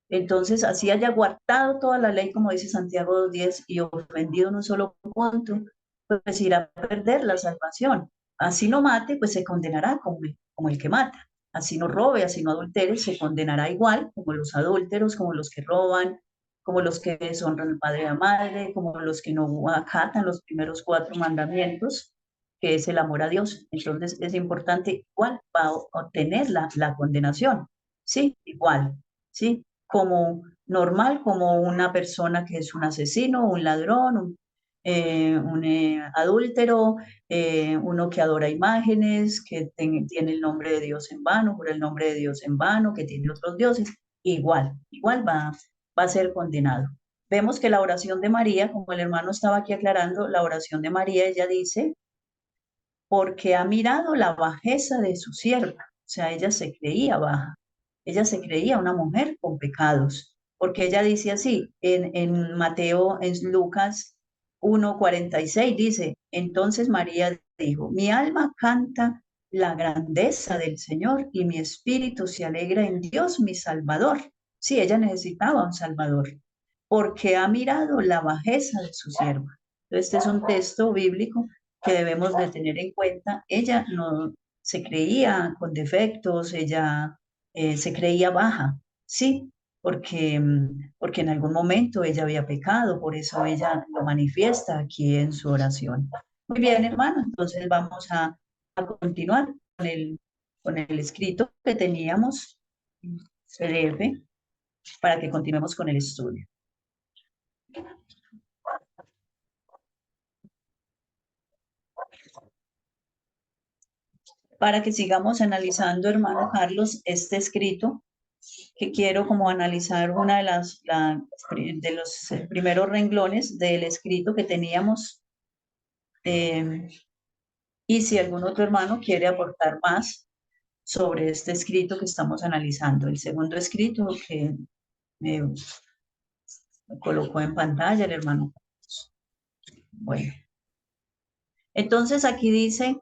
A: Entonces, así haya guardado toda la ley, como dice Santiago 2:10, y ofendido en un solo punto, pues irá a perder la salvación. Así no mate, pues se condenará como el que mata. Así no robe, así no adultere, se condenará igual como los adúlteros, como los que roban, como los que deshonran al padre y a la madre, como los que no acatan los primeros 4 mandamientos, que es el amor a Dios. Entonces, es importante, igual va a obtener la condenación. Sí, igual, ¿sí? Como normal, como una persona que es un asesino, un ladrón, un adúltero, uno que adora imágenes, que tiene el nombre de Dios en vano, jura el nombre de Dios en vano, que tiene otros dioses, igual va a ser condenado. Vemos que la oración de María, como el hermano estaba aquí aclarando, la oración de María, ella dice, porque ha mirado la bajeza de su sierva, o sea, ella se creía baja, ella se creía una mujer con pecados, porque ella dice así, en Mateo, en Lucas 1:46 dice, entonces María dijo, mi alma canta la grandeza del Señor y mi espíritu se alegra en Dios mi Salvador. Sí, ella necesitaba un Salvador, porque ha mirado la bajeza de su sierva. Este es un texto bíblico que debemos de tener en cuenta. Ella no se creía con defectos, ella se creía baja, sí, porque en algún momento ella había pecado, por eso ella lo manifiesta aquí en su oración. Muy bien, hermano, entonces vamos a continuar con el escrito que teníamos, PDF, para que continuemos con el estudio. Para que sigamos analizando, hermano Carlos, este escrito, que quiero como analizar una de los primeros renglones del escrito que teníamos, y si algún otro hermano quiere aportar más sobre este escrito que estamos analizando. El segundo escrito que me colocó en pantalla el hermano Carlos. Bueno, entonces aquí dice,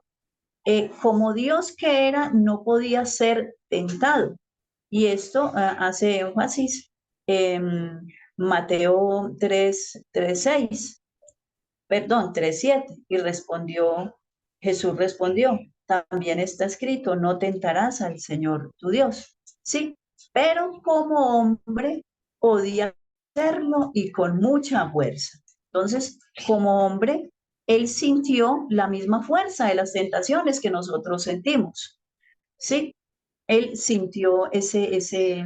A: como Dios que era, no podía ser tentado. Y esto hace énfasis en Mateo 3:6, perdón, 3:7. Y Jesús respondió, también está escrito, no tentarás al Señor tu Dios. Sí, pero como hombre podía hacerlo y con mucha fuerza. Entonces, como hombre, él sintió la misma fuerza de las tentaciones que nosotros sentimos. Sí, él sintió ese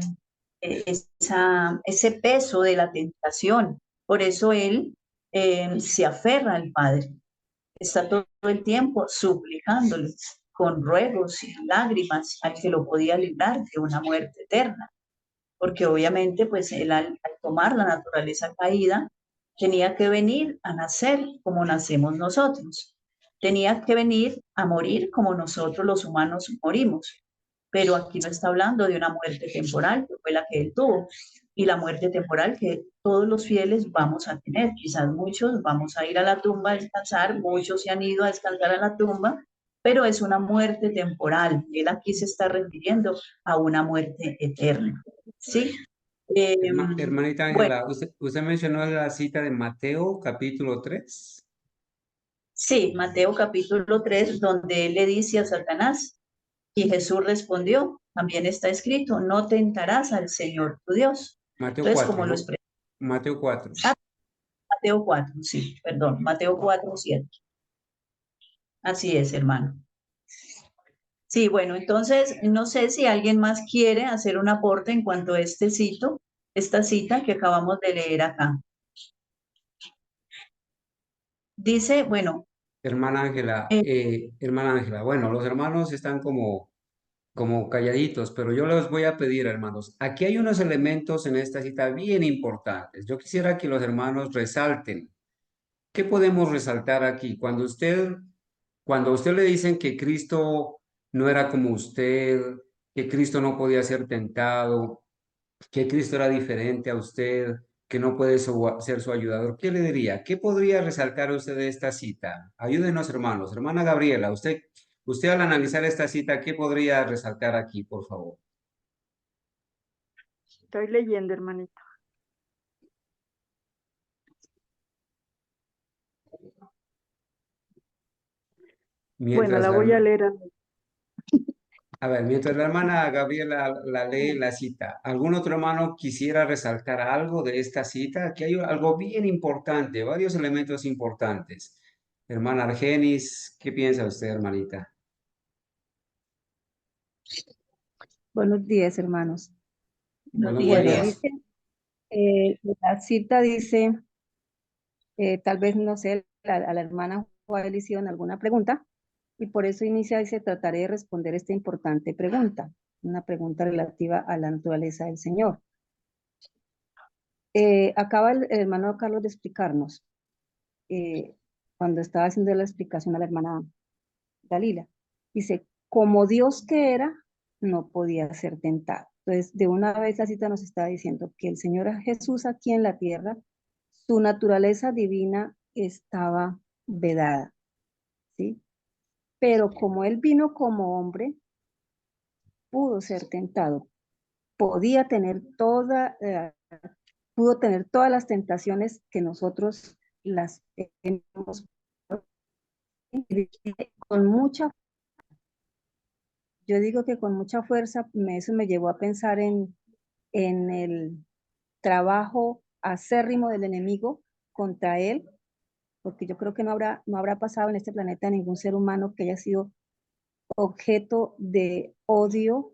A: peso de la tentación. Por eso él se aferra al Padre. Está todo el tiempo suplicándole con ruegos y lágrimas al que lo podía librar de una muerte eterna. Porque obviamente, pues él al tomar la naturaleza caída, tenía que venir a nacer como nacemos nosotros. Tenía que venir a morir como nosotros los humanos morimos. Pero aquí no está hablando de una muerte temporal, que fue la que él tuvo, y la muerte temporal que todos los fieles vamos a tener. Quizás muchos vamos a ir a la tumba a descansar, muchos se han ido a descansar a la tumba, pero es una muerte temporal. Él aquí se está refiriendo a una muerte eterna. ¿Sí?
B: Hermanita
A: Bueno,
B: Ángela, usted mencionó la cita de Mateo capítulo 3.
A: sí, Mateo capítulo 3, donde él le dice a Satanás, y Jesús respondió, también está escrito, no tentarás al Señor tu Dios.
B: Mateo
A: Entonces,
B: 4,
A: como lo
B: ¿no?
A: expresó,
B: Mateo 4.
A: Mateo 4, sí, perdón, Mateo 4, 7. Así es, hermano. Sí, bueno, entonces no sé si alguien más quiere hacer un aporte en cuanto a esta cita que acabamos de leer acá. Dice, bueno,
B: Hermana Ángela, bueno, los hermanos están como calladitos, pero yo les voy a pedir, hermanos, aquí hay unos elementos en esta cita bien importantes. Yo quisiera que los hermanos resalten. ¿Qué podemos resaltar aquí? Cuando a usted le dicen que Cristo no era como usted, que Cristo no podía ser tentado, que Cristo era diferente a usted, que no puede ser su ayudador, ¿qué le diría? ¿Qué podría resaltar usted de esta cita? Ayúdenos, hermanos. Hermana Gabriela, usted al analizar esta cita, ¿qué podría resaltar aquí, por favor?
D: Estoy leyendo, hermanito. Bueno,
B: Mientras
D: la
B: la,
D: voy a
B: herma-
D: leer.
B: a ver, mientras la hermana Gabriela la lee la cita, ¿algún otro hermano quisiera resaltar algo de esta cita? Aquí hay algo bien importante, varios elementos importantes. Hermana Argenis, ¿qué piensa usted, hermanita?
E: Buenos días, hermanos.
A: buenos
B: Buenos
E: Bueno,
A: días.
B: días.
E: dice, la cita dice, tal vez, no sé, a la hermana Juárez le hicieron alguna pregunta y por eso inicia y se trataré de responder esta importante pregunta, una pregunta relativa a la naturaleza del Señor. Acaba el hermano Carlos de explicarnos, cuando estaba haciendo la explicación a la hermana Dalila, dice, como Dios que era, no podía ser tentado. Entonces, de una vez la cita nos está diciendo que el Señor Jesús aquí en la tierra, su naturaleza divina estaba vedada, ¿sí? Pero como Él vino como hombre, pudo ser tentado, podía tener pudo tener todas las tentaciones que nosotros las tenemos con mucha. Yo digo que con mucha fuerza, eso me llevó a pensar en el trabajo acérrimo del enemigo contra él, porque yo creo que no habrá pasado en este planeta ningún ser humano que haya sido objeto de odio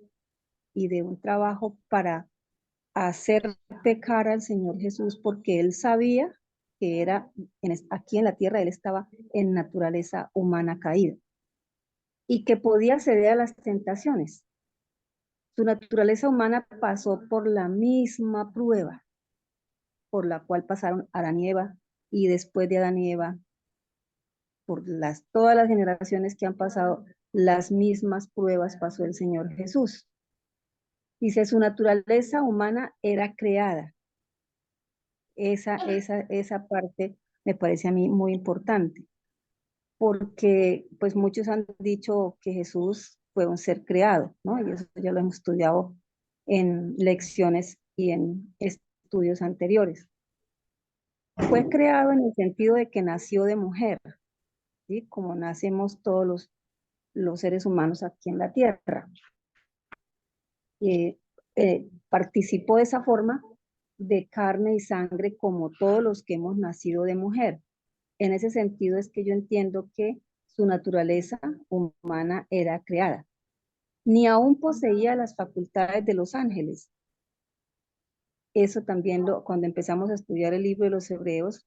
E: y de un trabajo para hacer pecar al Señor Jesús, porque él sabía que aquí en la tierra, él estaba en naturaleza humana caída y que podía ceder a las tentaciones. Su naturaleza humana pasó por la misma prueba por la cual pasaron Adán y Eva, y después de Adán y Eva, por todas las generaciones que han pasado, las mismas pruebas pasó el Señor Jesús. Dice, su naturaleza humana era creada. Esa parte me parece a mí muy importante, porque pues muchos han dicho que Jesús fue un ser creado, ¿no? Y eso ya lo hemos estudiado en lecciones y en estudios anteriores. Fue creado en el sentido de que nació de mujer, ¿sí? Como nacemos todos los seres humanos aquí en la tierra. Participó de esa forma de carne y sangre como todos los que hemos nacido de mujer. En ese sentido es que yo entiendo que su naturaleza humana era creada. Ni aún poseía las facultades de los ángeles. Eso también cuando empezamos a estudiar el libro de los Hebreos,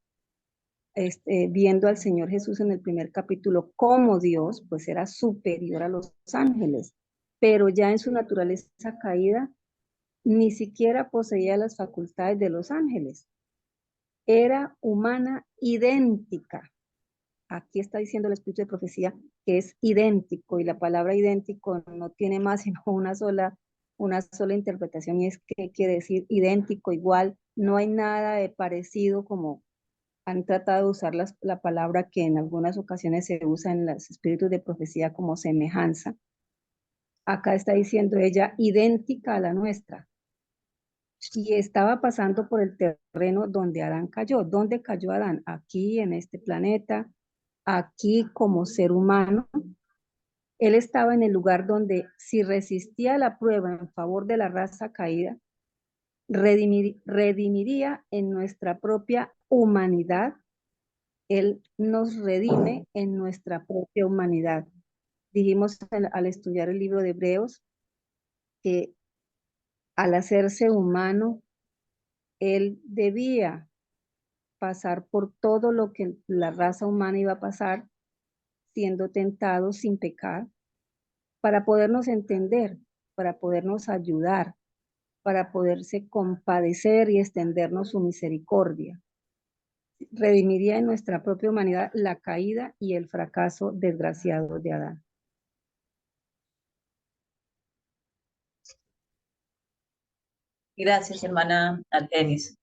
E: viendo al Señor Jesús en el primer capítulo como Dios, pues era superior a los ángeles, pero ya en su naturaleza caída ni siquiera poseía las facultades de los ángeles. Era humana idéntica. Aquí está diciendo el Espíritu de Profecía que es idéntico, y la palabra idéntico no tiene más sino una sola interpretación, y es que quiere decir idéntico, igual. No hay nada de parecido, como han tratado de usar la palabra que en algunas ocasiones se usa en los espíritus de profecía como semejanza. Acá está diciendo ella idéntica a la nuestra. Y estaba pasando por el terreno donde Adán cayó. ¿Dónde cayó Adán? Aquí en este planeta, aquí como ser humano. Él estaba en el lugar donde, si resistía la prueba en favor de la raza caída, redimiría en nuestra propia humanidad. Él nos redime en nuestra propia humanidad. Dijimos al estudiar el libro de Hebreos que al hacerse humano, Él debía pasar por todo lo que la raza humana iba a pasar, siendo tentado sin pecar, para podernos entender, para podernos ayudar, para poderse compadecer y extendernos su misericordia. Redimiría en nuestra propia humanidad la caída y el fracaso desgraciado de Adán.
A: Gracias, hermana Argenis.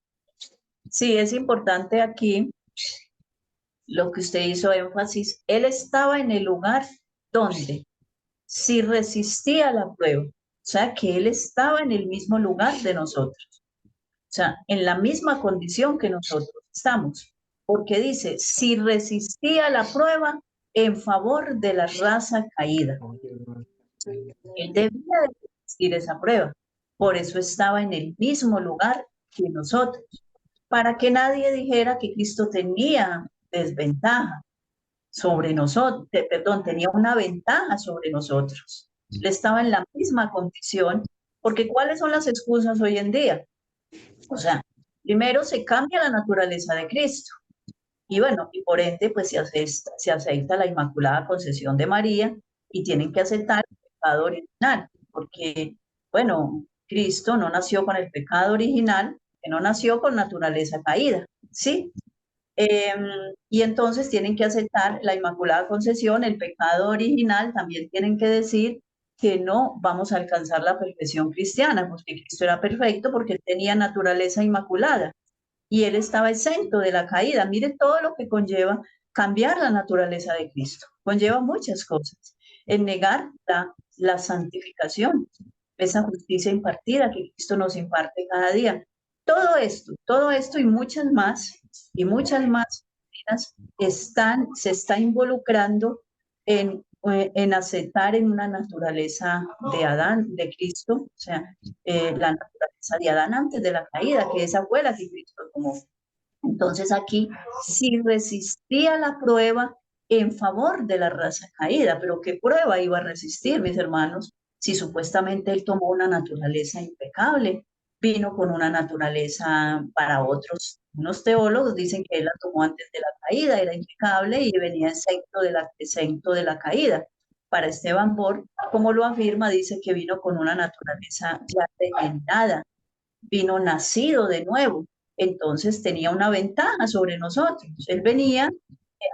A: Sí, es importante aquí lo que usted hizo énfasis. Él estaba en el lugar donde, si resistía la prueba, o sea, que él estaba en el mismo lugar de nosotros, o sea, en la misma condición que nosotros estamos, porque dice, si resistía la prueba en favor de la raza caída. Él debía de resistir esa prueba, por eso estaba en el mismo lugar que nosotros, para que nadie dijera que Cristo tenía desventaja sobre nosotros, perdón, tenía una ventaja sobre nosotros. Él estaba en la misma condición, porque ¿cuáles son las excusas hoy en día? O sea, primero se cambia la naturaleza de Cristo, y bueno, y por ende, pues se acepta la Inmaculada Concepción de María, y tienen que aceptar el pecado original, porque, bueno, Cristo no nació con el pecado original, que no nació con naturaleza caída, ¿sí? Y entonces tienen que aceptar la Inmaculada Concepción, el pecado original, también tienen que decir que no vamos a alcanzar la perfección cristiana, porque Cristo era perfecto, porque él tenía naturaleza inmaculada y él estaba exento de la caída. Mire todo lo que conlleva cambiar la naturaleza de Cristo. Conlleva muchas cosas. El negar la santificación, esa justicia impartida que Cristo nos imparte cada día. Todo esto y muchas más se está involucrando en aceptar en una naturaleza de Adán, de Cristo, o sea, la naturaleza de Adán antes de la caída, que esa fue la que Cristo tomó. Entonces aquí sí resistía la prueba en favor de la raza caída, pero ¿qué prueba iba a resistir, mis hermanos? Si supuestamente él tomó una naturaleza impecable, vino con una naturaleza para otros. Unos teólogos dicen que él la tomó antes de la caída, era impecable y venía exento de la caída. Para Esteban Bor, como lo afirma, dice que vino con una naturaleza ya regenerada, vino nacido de nuevo, entonces tenía una ventaja sobre nosotros. Él venía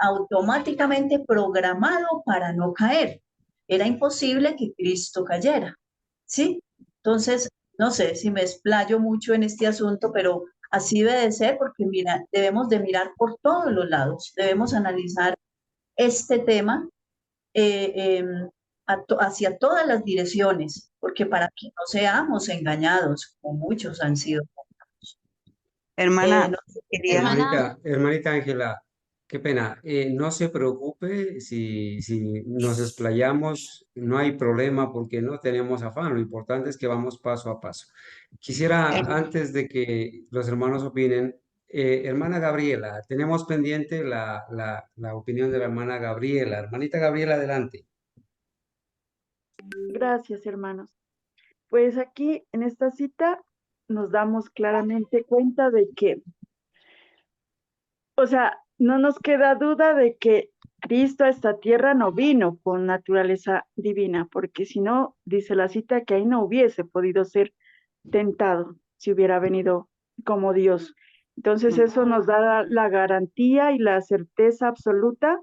A: automáticamente programado para no caer. Era imposible que Cristo cayera, ¿sí? Entonces, no sé si me explayo mucho en este asunto, pero así debe de ser porque mira, debemos de mirar por todos los lados, debemos analizar este tema eh, eh, hacia todas las direcciones, porque para que no seamos engañados, como muchos han sido.
C: Hermana,
A: No sé,
C: quería,
B: Hermanita Ángela, qué pena. No se preocupe si nos explayamos, no hay problema porque no tenemos afán. Lo importante es que vamos paso a paso. Quisiera,
C: her-
B: antes de que los hermanos opinen, hermana Gabriela, tenemos pendiente la opinión de la hermana Gabriela. Hermanita Gabriela, adelante.
D: Gracias, hermanos. Pues aquí en esta cita nos damos claramente cuenta de que, o sea, no nos queda duda de que Cristo a esta tierra no vino con naturaleza divina, porque si no, dice la cita que ahí no hubiese podido ser tentado si hubiera venido como Dios. Entonces eso nos da la garantía y la certeza absoluta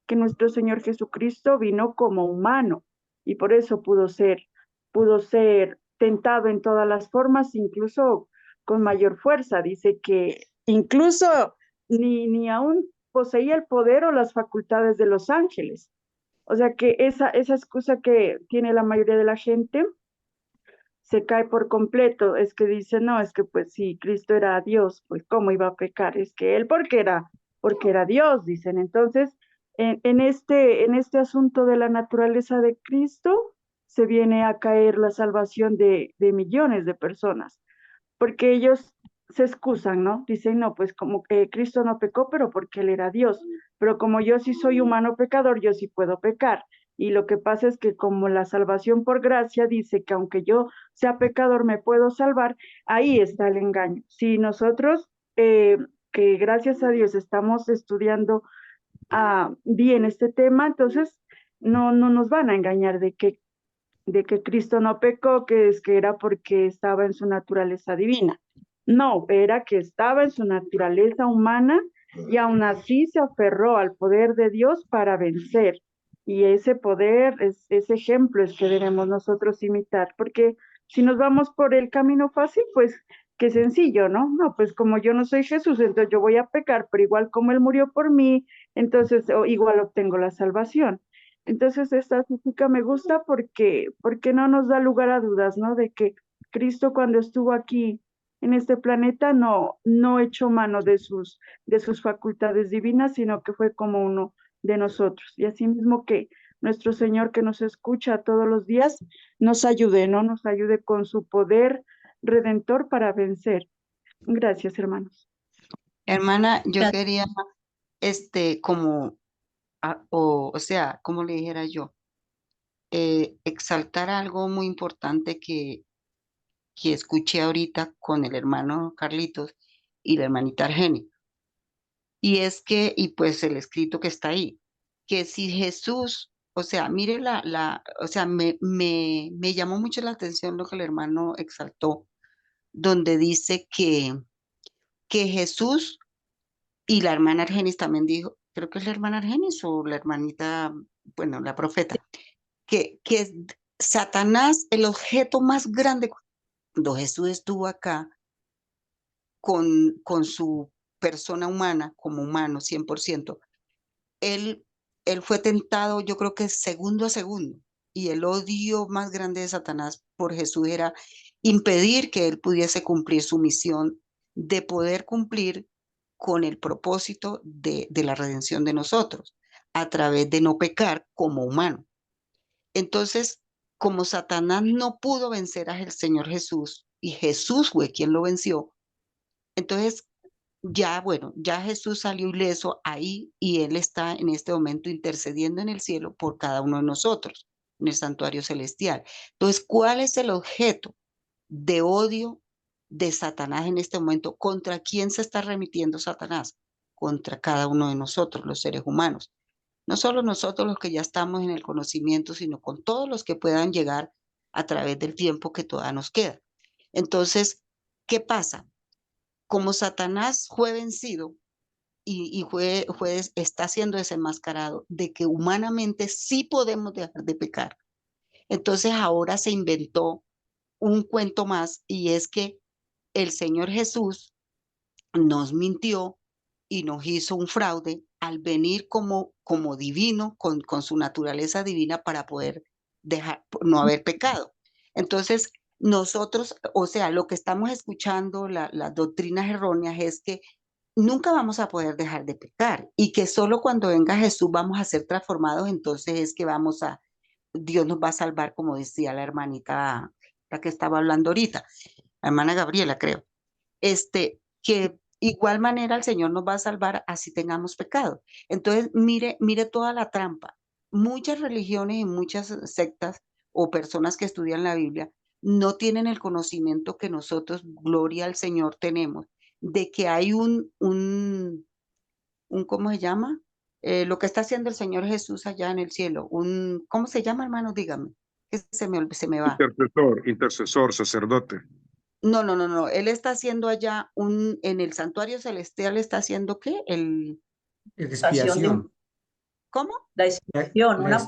D: que nuestro Señor Jesucristo vino como humano y por eso pudo ser tentado en todas las formas, incluso con mayor fuerza. Dice que incluso ni aún poseía el poder o las facultades de los ángeles. O sea que esa excusa que tiene la mayoría de la gente se cae por completo. Es que dice, no, es que pues si Cristo era Dios, pues cómo iba a pecar, es que él porque era Dios, dicen. Entonces, en este asunto de la naturaleza de Cristo, se viene a caer la salvación de millones de personas, porque ellos se excusan, ¿no? Dicen, no, pues como que Cristo no pecó, pero porque Él era Dios, pero como yo sí soy humano pecador, yo sí puedo pecar. Y lo que pasa es que como la salvación por gracia dice que aunque yo sea pecador me puedo salvar, ahí está el engaño. Si nosotros, que gracias a Dios estamos estudiando bien este tema, entonces no nos van a engañar de que Cristo no pecó, que es que era porque estaba en su naturaleza divina. No, era que estaba en su naturaleza humana y aún así se aferró al poder de Dios para vencer. Y ese poder, ese ejemplo es que debemos nosotros imitar, porque si nos vamos por el camino fácil, pues qué sencillo, ¿no? No, pues como yo no soy Jesús, entonces yo voy a pecar, pero igual como Él murió por mí, entonces igual obtengo la salvación. Entonces, esta súplica me gusta porque no nos da lugar a dudas, ¿no? De que Cristo cuando estuvo aquí en este planeta no echó mano de sus facultades divinas, sino que fue como uno de nosotros. Y asimismo que nuestro Señor que nos escucha todos los días, nos ayude, ¿no? Nos ayude con su poder redentor para vencer. Gracias, hermanos.
C: Hermana, yo
A: Gracias.
C: quería, como, o sea, como le dijera yo, exaltar algo muy importante que escuché ahorita con el hermano Carlitos y la hermanita Argeni. Y es que, y pues el escrito que está ahí, que si Jesús, o sea, mire o sea, me llamó mucho la atención lo que el hermano exaltó, donde dice que Jesús y la hermana Argenis también dijo, creo que es la hermana Argenis o la hermanita, bueno, la profeta, que Satanás, el objeto más grande, cuando Jesús estuvo acá con su persona humana, como humano, 100%, él, él fue tentado, yo creo que segundo a segundo, y el odio más grande de Satanás por Jesús era impedir que él pudiese cumplir su misión de poder cumplir con el propósito de la redención de nosotros, a través de no pecar como humano. Entonces, como Satanás no pudo vencer al Señor Jesús, y Jesús fue quien lo venció, entonces ya, bueno, ya Jesús salió ileso ahí y Él está en este momento intercediendo en el cielo por cada uno de nosotros, en el santuario celestial. Entonces, ¿cuál es el objeto de odio de Satanás en este momento? ¿Contra quién se está remitiendo Satanás? Contra cada uno de nosotros, los seres humanos. No solo nosotros los que ya estamos en el conocimiento, sino con todos los que puedan llegar a través del tiempo que todavía nos queda. Entonces, ¿qué pasa? Como Satanás fue vencido y está siendo desenmascarado de que humanamente sí podemos dejar de pecar, entonces ahora se inventó un cuento más, y es que el Señor Jesús nos mintió y nos hizo un fraude al venir como divino, con su naturaleza divina para poder no haber pecado. Entonces, nosotros, o sea, lo que estamos escuchando, las doctrinas erróneas es que nunca vamos a poder dejar de pecar y que solo cuando venga Jesús vamos a ser transformados, entonces es que Dios nos va a salvar, como decía la hermanita, la que estaba hablando ahorita, la hermana Gabriela, creo, que igual manera el Señor nos va a salvar así tengamos pecado. Entonces, mire toda la trampa. Muchas religiones y muchas sectas o personas que estudian la Biblia no tienen el conocimiento que nosotros, gloria al Señor, tenemos, de que hay ¿cómo se llama? Lo que está haciendo el Señor Jesús allá en el cielo, ¿cómo se llama, hermano? Dígame, que se me va.
F: Intercesor, sacerdote.
C: No. Él está haciendo allá en el santuario celestial, ¿está haciendo qué?
B: Expiación.
C: ¿Cómo?
A: La expiación,
B: La
A: una
B: ex-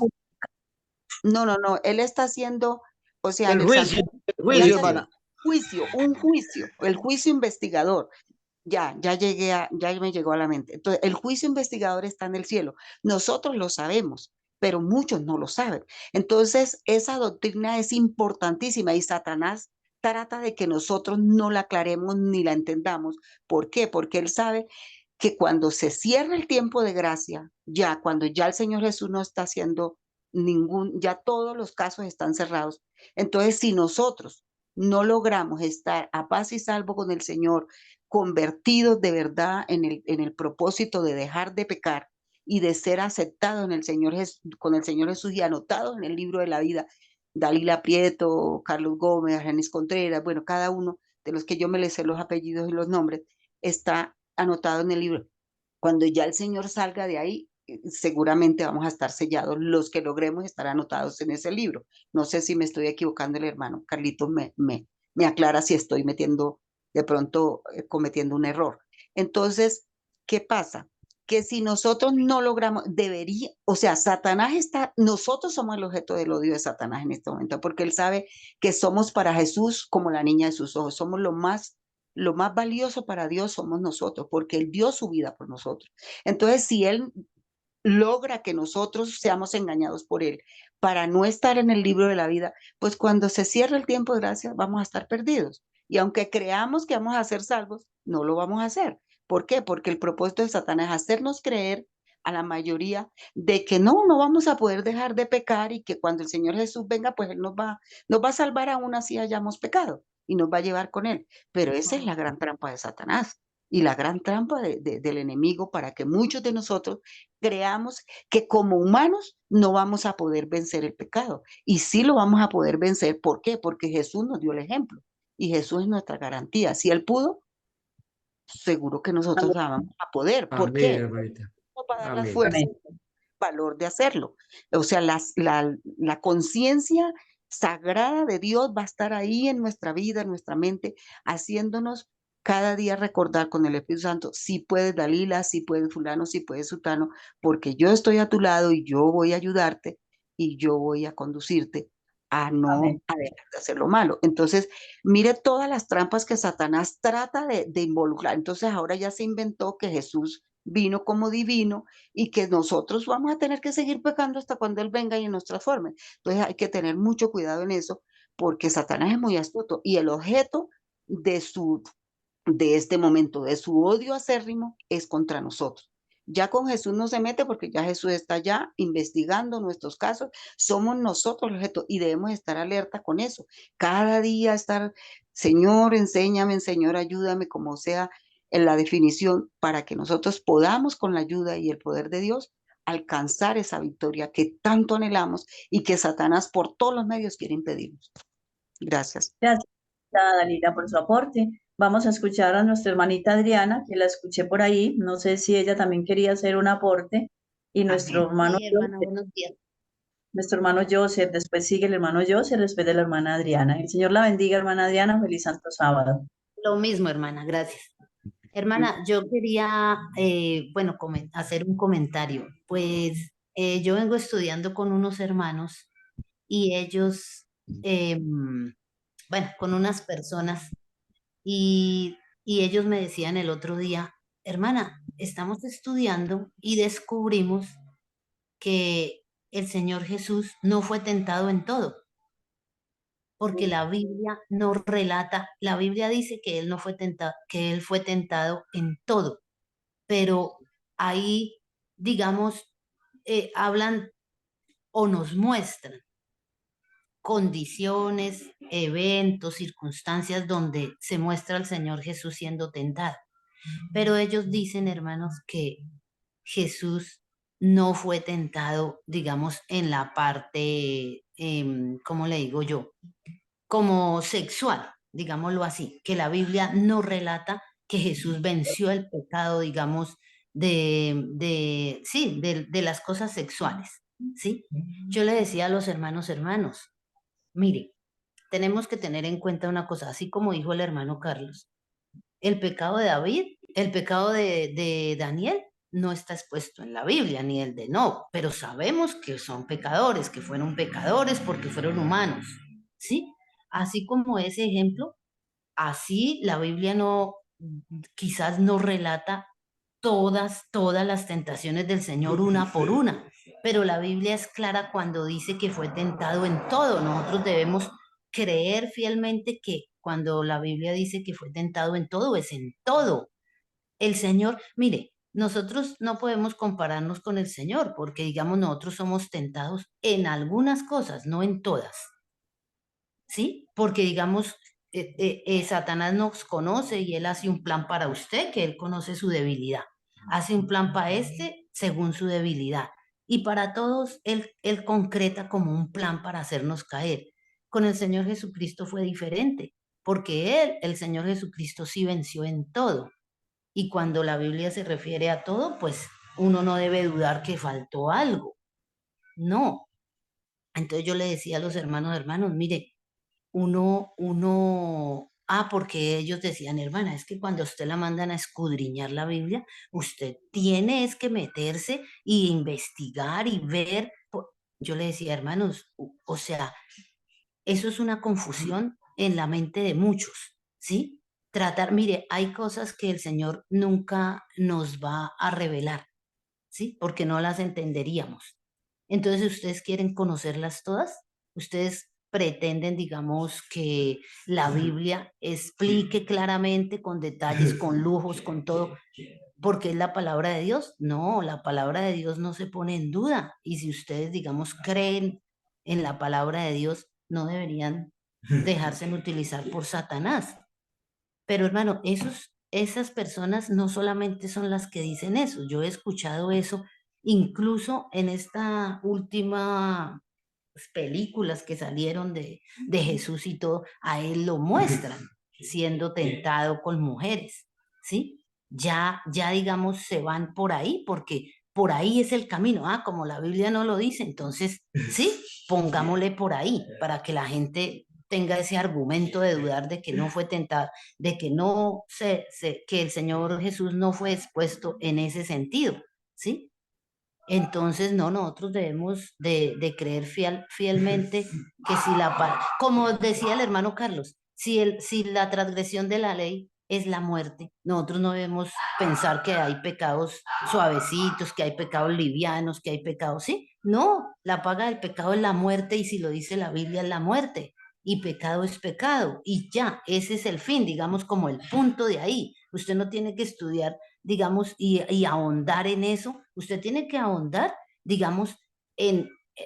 C: No. Él está haciendo, o sea, en
G: El
C: el
G: juicio,
C: santuario,
G: el
C: él
G: juicio,
C: está
G: hermana.
C: haciendo el juicio investigador. Ya me llegó a la mente. Entonces, el juicio investigador está en el cielo. Nosotros lo sabemos, pero muchos no lo saben. Entonces, esa doctrina es importantísima y Satanás trata de que nosotros no la aclaremos ni la entendamos. ¿Por qué? Porque él sabe que cuando se cierra el tiempo de gracia, cuando ya el Señor Jesús no está haciendo ya todos los casos están cerrados. Entonces, si nosotros no logramos estar a paz y salvo con el Señor, convertidos de verdad en el propósito de dejar de pecar y de ser aceptados en el Señor con el Señor Jesús y anotados en el libro de la vida, Dalila Prieto, Carlos Gómez, Argenis Contreras, bueno, cada uno de los que yo me les sé los apellidos y los nombres, está anotado en el libro. Cuando ya el Señor salga de ahí, seguramente vamos a estar sellados. Los que logremos estar anotados en ese libro. No sé si me estoy equivocando, el hermano Carlitos me aclara si estoy metiendo, de pronto cometiendo un error. Entonces, ¿qué pasa? Que si nosotros no logramos, debería, o sea, Satanás está, nosotros somos el objeto del odio de Satanás en este momento, porque él sabe que somos para Jesús como la niña de sus ojos, somos lo más valioso para Dios somos nosotros, porque Él dio su vida por nosotros. Entonces, si Él logra que nosotros seamos engañados por Él para no estar en el libro de la vida, pues cuando se cierre el tiempo de gracia vamos a estar perdidos. Y aunque creamos que vamos a ser salvos, no lo vamos a hacer. ¿Por qué? Porque el propósito de Satanás es hacernos creer a la mayoría de que no vamos a poder dejar de pecar y que cuando el Señor Jesús venga, pues Él nos va a salvar aún así hayamos pecado y nos va a llevar con Él. Pero esa es la gran trampa de Satanás y la gran trampa del enemigo para que muchos de nosotros creamos que como humanos no vamos a poder vencer el pecado. Y sí lo vamos a poder vencer. ¿Por qué? Porque Jesús nos dio el ejemplo. Y Jesús es nuestra garantía. Si Él pudo, seguro que nosotros la vamos a poder. ¿Por
B: Amén,
C: qué?
B: hermanita.
C: Nos va a dar la
B: Amén.
C: fuerza, el valor de hacerlo. O sea, la conciencia sagrada de Dios va a estar ahí en nuestra vida, en nuestra mente, haciéndonos cada día recordar con el Espíritu Santo, si puedes Dalila, si puedes fulano, si puedes sutano, porque yo estoy a tu lado y yo voy a ayudarte y yo voy a conducirte a no a dejar de hacer lo malo. Entonces, mire todas las trampas que Satanás trata de involucrar. Entonces, ahora ya se inventó que Jesús vino como divino y que nosotros vamos a tener que seguir pecando hasta cuando Él venga y nos transforme. Entonces, hay que tener mucho cuidado en eso porque Satanás es muy astuto y el objeto de de este momento, de su odio acérrimo, es contra nosotros. Ya con Jesús no se mete porque ya Jesús está ya investigando nuestros casos. Somos nosotros el objeto y debemos estar alerta con eso. Cada día estar, Señor, enséñame, Señor, ayúdame, como sea en la definición, para que nosotros podamos con la ayuda y el poder de Dios alcanzar esa victoria que tanto anhelamos y que Satanás por todos los medios quiere impedirnos. Gracias.
A: Gracias, Dalila, por su aporte. Vamos a escuchar a nuestra hermanita Adriana, que la escuché por ahí. No sé si ella también quería hacer un aporte. Y nuestro hermano,
G: Sí, hermana, buenos días.
A: nuestro hermano Joseph, después sigue el hermano Joseph, después de la hermana Adriana. El Señor la bendiga, hermana Adriana. Feliz Santo Sábado.
G: Lo mismo, hermana, gracias. Hermana, yo quería, bueno, hacer un comentario. Pues yo vengo estudiando con unos hermanos y ellos, bueno, con unas personas y ellos me decían el otro día, hermana, estamos estudiando y descubrimos que el Señor Jesús no fue tentado en todo, porque la Biblia no relata, la Biblia dice que él no fue tentado, que él fue tentado en todo, pero ahí, digamos, hablan o nos muestran condiciones, eventos, circunstancias donde se muestra al Señor Jesús siendo tentado. Pero ellos dicen, hermanos, que Jesús no fue tentado, digamos, en la parte, ¿cómo le digo yo? Como sexual, digámoslo así, que la Biblia no relata que Jesús venció el pecado, digamos, sí, de las cosas sexuales, ¿sí? Yo le decía a los hermanos, mire, tenemos que tener en cuenta una cosa, así como dijo el hermano Carlos, el pecado de David, el pecado de Daniel no está expuesto en la Biblia, ni el de no, pero sabemos que son pecadores, que fueron pecadores porque fueron humanos, ¿sí? Así como ese ejemplo, así la Biblia no, quizás no relata todas las tentaciones del Señor una por una, pero la Biblia es clara cuando dice que fue tentado en todo. Nosotros debemos creer fielmente que cuando la Biblia dice que fue tentado en todo, es en todo. El Señor, mire, nosotros no podemos compararnos con el Señor porque, digamos, nosotros somos tentados en algunas cosas, no en todas. ¿sí? Porque digamos, Satanás nos conoce y él hace un plan para usted, que él conoce su debilidad. Hace un plan para este según su debilidad. Y para todos, él concreta como un plan para hacernos caer. Con el Señor Jesucristo fue diferente, porque el Señor Jesucristo, sí venció en todo. Y cuando la Biblia se refiere a todo, pues uno no debe dudar que faltó algo. No. Entonces yo le decía a los hermanos, mire, porque ellos decían, hermana, es que cuando usted la mandan a escudriñar la Biblia, usted tiene es que meterse y investigar y ver. Yo le decía, hermanos, o sea, eso es una confusión en la mente de muchos, ¿sí? Mire, hay cosas que el Señor nunca nos va a revelar, ¿sí? Porque no las entenderíamos. Entonces, ¿ustedes quieren conocerlas todas? ¿Ustedes pretenden, digamos, que la Biblia explique claramente, con detalles, con lujos, con todo, porque es la palabra de Dios? No, la palabra de Dios no se pone en duda. Y si ustedes, digamos, creen en la palabra de Dios, no deberían dejarse utilizar por Satanás. Pero hermano, esas personas no solamente son las que dicen eso. Yo he escuchado eso incluso en esta última películas que salieron de Jesús y todo, a él lo muestran siendo tentado con mujeres, ¿sí? Ya digamos se van por ahí porque por ahí es el camino. Ah, como la Biblia no lo dice, entonces, sí, pongámosle por ahí para que la gente tenga ese argumento de dudar de que no fue tentado, de que que el Señor Jesús no fue expuesto en ese sentido, ¿sí? Entonces, no, nosotros debemos de creer fielmente que como decía el hermano Carlos, si la transgresión de la ley es la muerte, nosotros no debemos pensar que hay pecados suavecitos, que hay pecados livianos, que hay pecados, ¿sí? No, la paga del pecado es la muerte, y si lo dice la Biblia es la muerte, y pecado es pecado, y ya, ese es el fin, digamos, como el punto de ahí. Usted no tiene que estudiar, digamos, y ahondar en eso. Usted tiene que ahondar, digamos,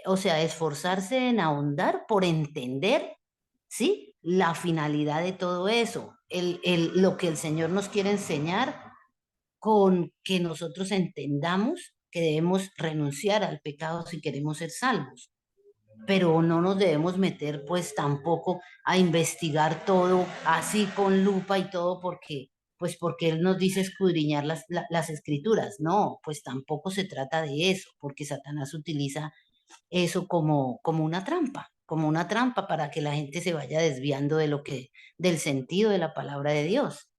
G: o sea, esforzarse en ahondar por entender, ¿sí? La finalidad de todo eso, lo que el Señor nos quiere enseñar, con que nosotros entendamos que debemos renunciar al pecado si queremos ser salvos. Pero no nos debemos meter pues tampoco a investigar todo así con lupa y todo, porque Él nos dice escudriñar las escrituras. No, pues tampoco se trata de eso, porque Satanás utiliza eso como una trampa para que la gente se vaya desviando del sentido de la palabra de Dios.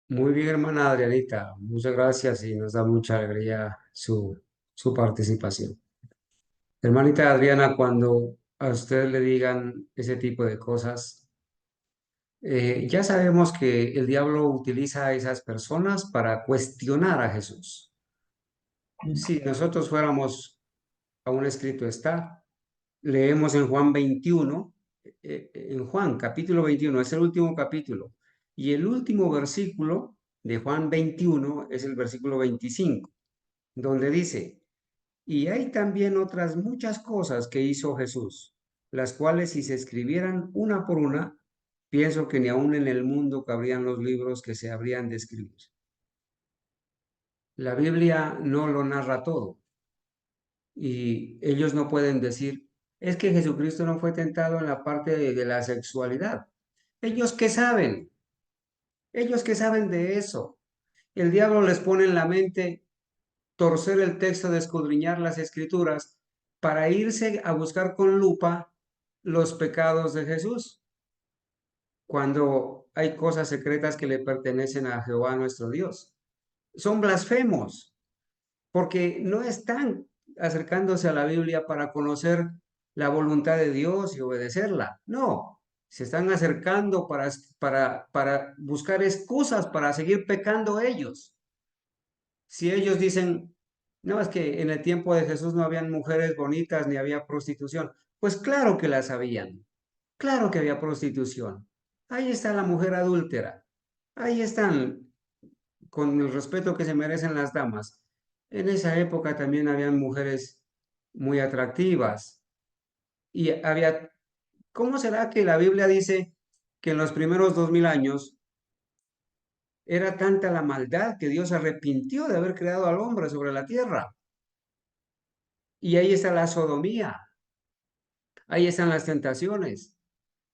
B: Muy bien, hermana Adrianita, muchas gracias y nos da mucha alegría su participación. Hermanita Adriana, cuando a usted le digan ese tipo de cosas, ya sabemos que el diablo utiliza a esas personas para cuestionar a Jesús. Si nosotros fuéramos a un escrito está, leemos en Juan 21, en Juan capítulo 21, es el último capítulo, y el último versículo de Juan 21 es el versículo 25, donde dice: y hay también otras muchas cosas que hizo Jesús, las cuales si se escribieran una por una, pienso que ni aún en el mundo cabrían los libros que se habrían de escribir. La Biblia no lo narra todo, y ellos no pueden decir, es que Jesucristo no fue tentado en la parte de la sexualidad. ¿Ellos qué saben? ¿Ellos qué saben de eso? El diablo les pone en la mente torcer el texto, de escudriñar las escrituras para irse a buscar con lupa los pecados de Jesús, cuando hay cosas secretas que le pertenecen a Jehová nuestro Dios. Son blasfemos, porque no están acercándose a la Biblia para conocer la voluntad de Dios y obedecerla. No, se están acercando para buscar excusas para seguir pecando ellos. Si ellos dicen, no, es que en el tiempo de Jesús no habían mujeres bonitas ni había prostitución, pues claro que las habían, claro que había prostitución. Ahí está la mujer adúltera, ahí están, con el respeto que se merecen las damas. En esa época también habían mujeres muy atractivas y había, ¿cómo será que la Biblia dice que en los primeros 2000 años era tanta la maldad que Dios se arrepintió de haber creado al hombre sobre la tierra? Y ahí está la sodomía, ahí están las tentaciones.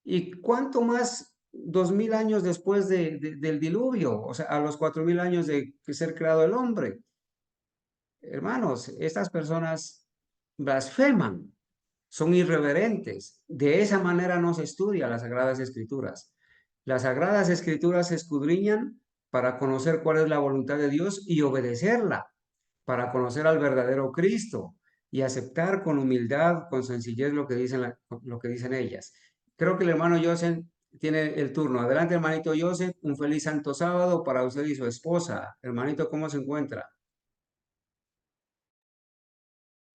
B: ¿Y cuánto más 2000 años después del diluvio? O sea, a los 4000 años de ser creado el hombre. Hermanos, estas personas blasfeman, son irreverentes. De esa manera no se estudia las Sagradas Escrituras. Las Sagradas Escrituras se escudriñan para conocer cuál es la voluntad de Dios y obedecerla, para conocer al verdadero Cristo y aceptar con humildad, con sencillez lo que dicen ellas. Creo que el hermano Joseph tiene el turno. Adelante, hermanito Joseph. Un feliz santo sábado para usted y su esposa. Hermanito, ¿cómo se encuentra?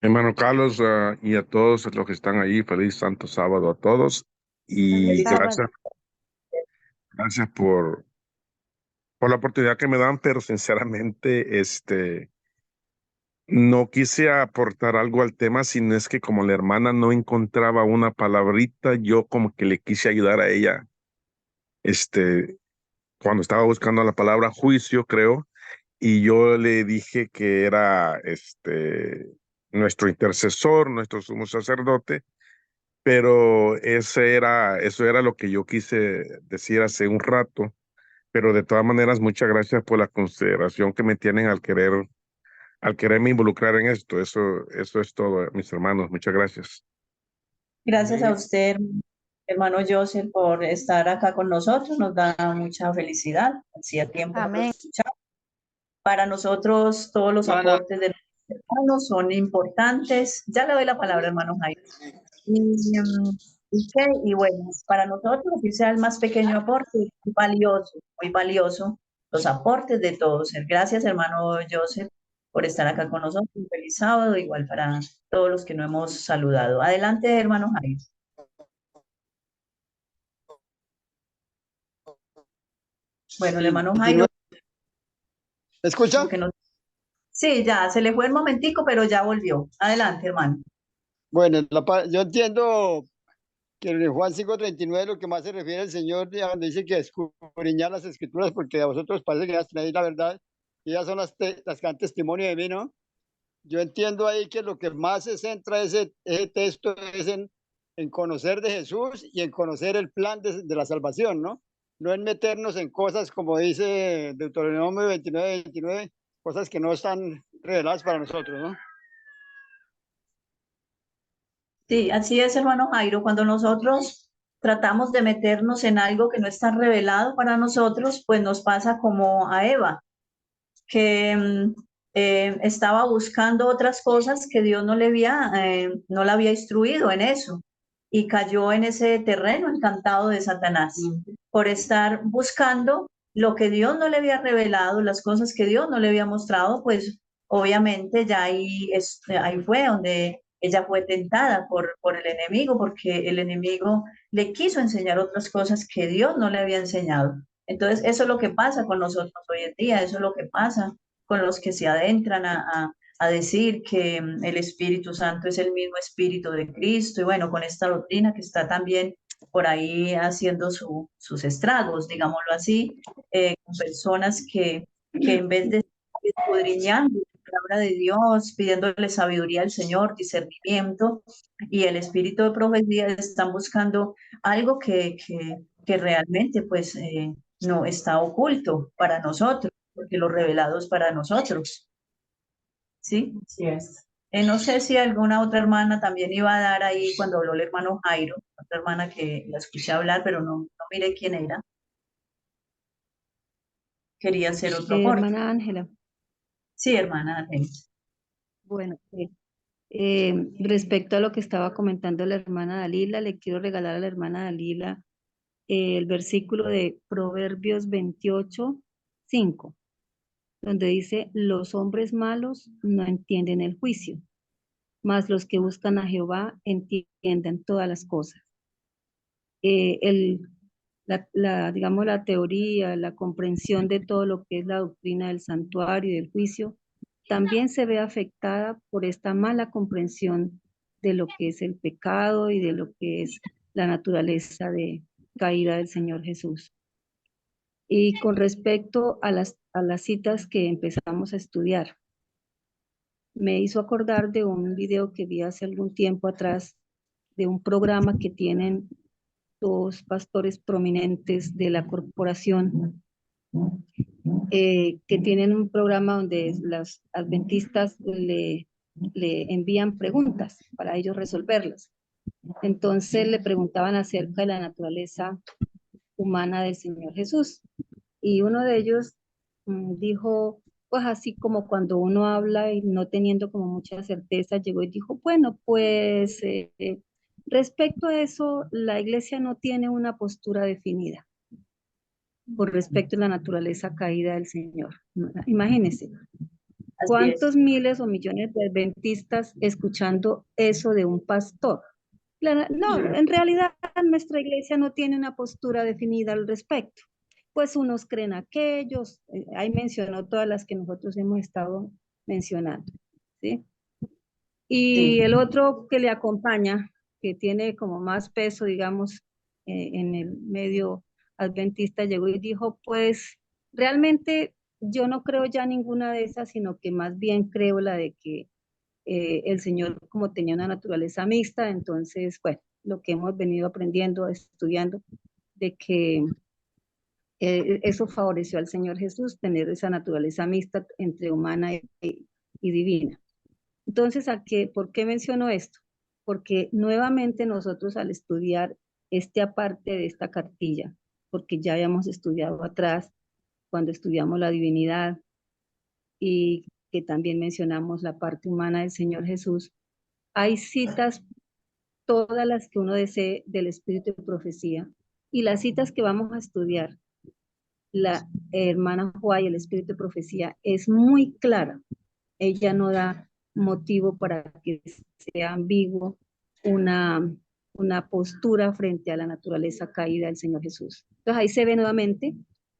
F: Hermano Carlos, y a todos los que están ahí, feliz santo sábado a todos. Y gracias, gracias por la oportunidad que me dan, pero sinceramente, no quise aportar algo al tema, sino es que como la hermana no encontraba una palabrita, yo como que le quise ayudar a ella, cuando estaba buscando la palabra juicio, creo, y yo le dije que era, nuestro intercesor, nuestro sumo sacerdote, pero eso era lo que yo quise decir hace un rato, pero de todas maneras, muchas gracias por la consideración que me tienen al quererme involucrar en esto. Eso es todo, mis hermanos. Muchas gracias.
A: Gracias a
B: Amén.
A: usted, hermano Joseph, por estar acá con nosotros. Nos da mucha felicidad. Hacía tiempo no lo
D: Amén.
A: escuchaba. Para nosotros, todos los aportes de los hermanos son importantes. Ya le doy la palabra, hermano Jaime. Y bueno, para nosotros, si sea el más pequeño aporte, muy valioso los aportes de todos. Gracias, hermano Joseph, por estar acá con nosotros. Un feliz sábado, igual para todos los que no hemos saludado. Adelante, hermano Jaime. Bueno, el hermano Jairo,
H: ¿Me escucha?
A: como que no- sí, ya se le fue el momentico, pero ya volvió. Adelante, hermano.
H: Bueno, yo entiendo que en Juan 5:39 lo que más se refiere al Señor, donde dice que escudriñar las escrituras, porque a vosotros parece que ya tenéis la verdad, y ellas son las que dan testimonio de mí, ¿no? Yo entiendo ahí que lo que más se centra ese texto es en conocer de Jesús y en conocer el plan de la salvación, ¿no? No en meternos en cosas como dice Deuteronomio 29:29, cosas que no están reveladas para nosotros, ¿no?
A: Sí, así es, hermano Jairo. Cuando nosotros tratamos de meternos en algo que no está revelado para nosotros, pues nos pasa como a Eva, que estaba buscando otras cosas que Dios no la había instruido en eso y cayó en ese terreno encantado de Satanás por estar buscando lo que Dios no le había revelado, las cosas que Dios no le había mostrado, pues obviamente ya ahí fue donde ella fue tentada por el enemigo, porque el enemigo le quiso enseñar otras cosas que Dios no le había enseñado. Entonces, eso es lo que pasa con nosotros hoy en día, eso es lo que pasa con los que se adentran a decir que el Espíritu Santo es el mismo Espíritu de Cristo, y bueno, con esta doctrina que está también por ahí haciendo sus estragos, digámoslo así, con personas que en vez de escudriñando la palabra de Dios, pidiéndole sabiduría al Señor, discernimiento y el espíritu de profecía, están buscando algo que realmente pues no está oculto para nosotros, porque lo revelado es para nosotros. ¿Sí? Sí es. No sé si alguna otra hermana también iba a dar ahí cuando habló el hermano Jairo, otra hermana que la escuché hablar, pero no miré quién era. Quería hacer otro aporte.
E: Hermana Ángela,
A: Sí, hermana Ángela.
E: bueno, respecto a lo que estaba comentando la hermana Dalila, le quiero regalar a la hermana Dalila el versículo de Proverbios 28:5, donde dice, los hombres malos no entienden el juicio, mas los que buscan a Jehová entienden todas las cosas. Digamos, la teoría, la comprensión de todo lo que es la doctrina del santuario y del juicio, también se ve afectada por esta mala comprensión de lo que es el pecado y de lo que es la naturaleza de caída del Señor Jesús. Y con respecto a las citas que empezamos a estudiar, me hizo acordar de un video que vi hace algún tiempo atrás de un programa que tienen dos pastores prominentes de la corporación, que tienen un programa donde las adventistas le envían preguntas para ellos resolverlas. Entonces le preguntaban acerca de la naturaleza humana del Señor Jesús. Y uno de ellos dijo, pues así como cuando uno habla y no teniendo como mucha certeza, llegó y dijo, bueno, pues respecto a eso, la iglesia no tiene una postura definida por respecto a la naturaleza caída del Señor. Imagínense, ¿cuántos miles o millones de adventistas escuchando eso de un pastor? No, en realidad nuestra iglesia no tiene una postura definida al respecto. Pues unos creen aquellos, ahí mencionó todas las que nosotros hemos estado mencionando, ¿sí? Y el otro que le acompaña, que tiene como más peso, digamos, en el medio adventista, llegó y dijo, pues realmente yo no creo ya ninguna de esas, sino que más bien creo la de que el Señor, como tenía una naturaleza mixta, entonces, bueno, lo que hemos venido aprendiendo, estudiando, de que eso favoreció al Señor Jesús, tener esa naturaleza mixta entre humana y divina. Entonces, ¿por qué menciono esto? Porque nuevamente nosotros al estudiar aparte de esta cartilla, porque ya habíamos estudiado atrás, cuando estudiamos la divinidad y que también mencionamos la parte humana del Señor Jesús, hay citas, todas las que uno desee del Espíritu de Profecía, y las citas que vamos a estudiar, la hermana Juay, el Espíritu de Profecía, es muy clara. Ella no da motivo para que sea ambiguo una postura frente a la naturaleza caída del Señor Jesús. Entonces ahí se ve nuevamente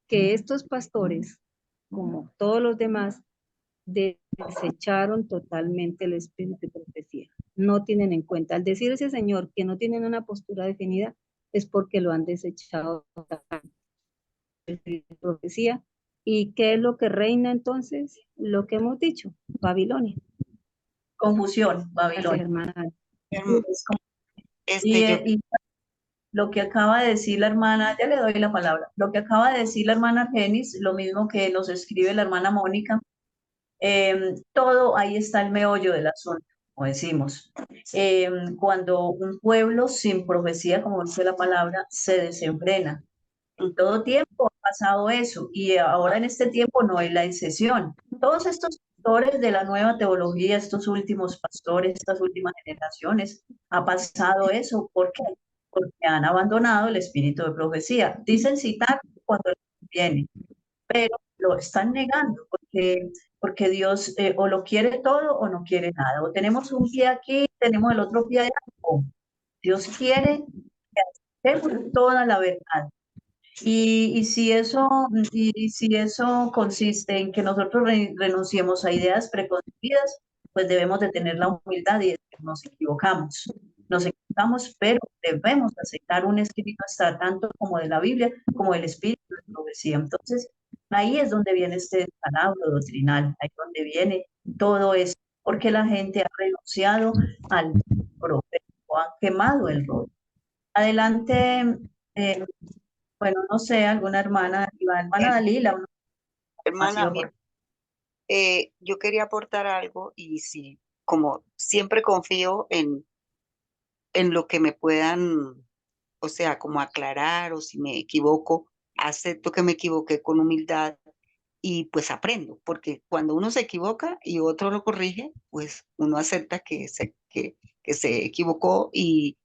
E: que estos pastores, como todos los demás, desecharon totalmente el espíritu de profecía. No tienen en cuenta, al decir ese señor que no tienen una postura definida, es porque lo han desechado totalmente el espíritu de profecía. ¿Y qué es lo que reina entonces? Lo que hemos dicho, Babilonia.
A: Confusión,
E: Gracias,
A: Babilonia.
E: hermana.
A: Y lo que acaba de decir la hermana, ya le doy la palabra, lo que acaba de decir la hermana Genis, lo mismo que nos escribe la hermana Mónica, todo ahí está el meollo del asunto, como decimos. Cuando un pueblo sin profecía, como dice la palabra, se desenfrena. En todo tiempo ha pasado eso y ahora en este tiempo no es la excepción. Todos estos pastores de la nueva teología, estos últimos pastores, estas últimas generaciones, ha pasado eso. ¿Por qué? Porque han abandonado el espíritu de profecía. Dicen citar cuando viene, pero lo están negando porque Dios o lo quiere todo o no quiere nada. O tenemos un pie aquí, tenemos el otro pie allá. O Dios quiere que aceptemos toda la verdad. Y si eso consiste en que nosotros renunciemos a ideas preconcebidas, pues debemos de tener la humildad y decir, nos equivocamos, pero debemos aceptar un escrito hasta tanto como de la Biblia, como del Espíritu de profecía. Entonces, ahí es donde viene este descalabro doctrinal, ahí es donde viene todo eso, porque la gente ha renunciado al profeta, o ha quemado el rol. Adelante, bueno, no sé, alguna hermana, la hermana Dalila, una
C: Hermana,
A: información.
C: yo quería aportar algo y si, como siempre confío en lo que me puedan, o sea, como aclarar o si me equivoco, acepto que me equivoqué con humildad y pues aprendo, porque cuando uno se equivoca y otro lo corrige, pues uno acepta que se equivocó y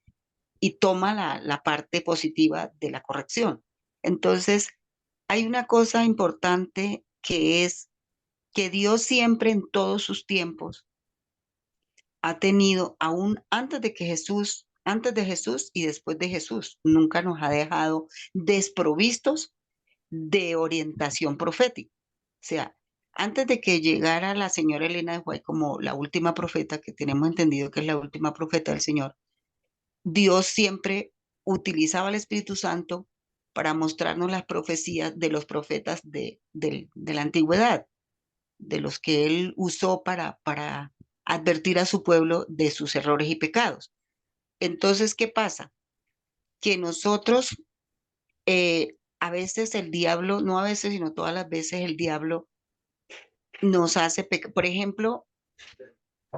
C: toma la parte positiva de la corrección. Entonces, hay una cosa importante que es que Dios siempre en todos sus tiempos ha tenido, aún antes de Jesús y después de Jesús, nunca nos ha dejado desprovistos de orientación profética. O sea, antes de que llegara la señora Elena de White como la última profeta, que tenemos entendido que es la última profeta del Señor, Dios siempre utilizaba al Espíritu Santo para mostrarnos las profecías de los profetas de la antigüedad, de los que él usó para advertir a su pueblo de sus errores y pecados. Entonces, ¿qué pasa? Que nosotros, a veces el diablo, no a veces, sino todas las veces el diablo nos hace pecar. Por ejemplo,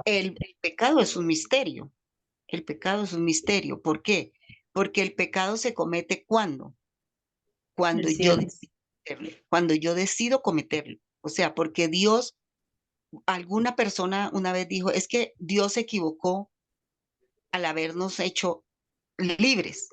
C: el pecado es un misterio. El pecado es un misterio. ¿Por qué? Porque el pecado se comete cuando yo
A: Decían,
C: decido cometerlo, cuando yo decido cometerlo. O sea, porque Dios, alguna persona una vez dijo, es que Dios se equivocó al habernos hecho libres.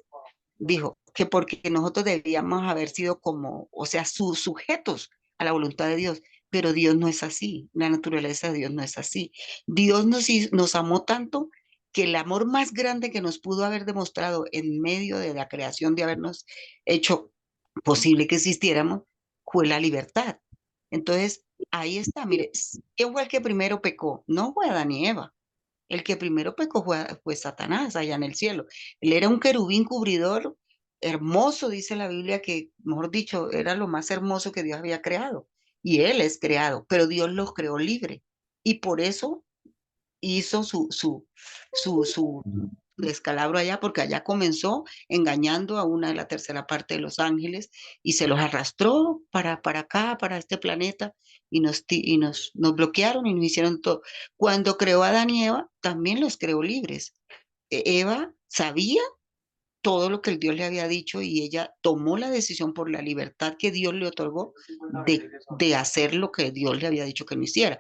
C: Dijo que porque nosotros debíamos haber sido como, o sea, sujetos a la voluntad de Dios, pero Dios no es así, la naturaleza de Dios no es así. Dios nos amó tanto que el amor más grande que nos pudo haber demostrado en medio de la creación, de habernos hecho posible que existiéramos, fue la libertad. Entonces, ahí está, mire, ¿quién fue el que primero pecó? No fue Adán y Eva. El que primero pecó fue Satanás allá en el cielo. Él era un querubín cubridor hermoso, dice la Biblia, que, mejor dicho, era lo más hermoso que Dios había creado. Y él es creado, pero Dios los creó libre. Y por eso hizo su descalabro allá, porque allá comenzó engañando a una de la tercera parte de los ángeles y se los arrastró para acá, para este planeta, y nos bloquearon y nos hicieron todo. Cuando creó a Adán y Eva, también los creó libres. Eva sabía todo lo que el Dios le había dicho y ella tomó la decisión por la libertad que Dios le otorgó de hacer lo que Dios le había dicho que no hiciera.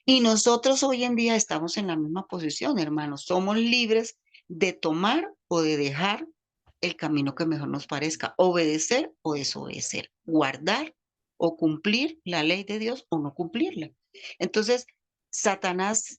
C: Y nosotros hoy en día estamos en la misma posición, hermanos. Somos libres de tomar o de dejar el camino que mejor nos parezca, obedecer o desobedecer, guardar o cumplir la ley de Dios o no cumplirla. Entonces, Satanás,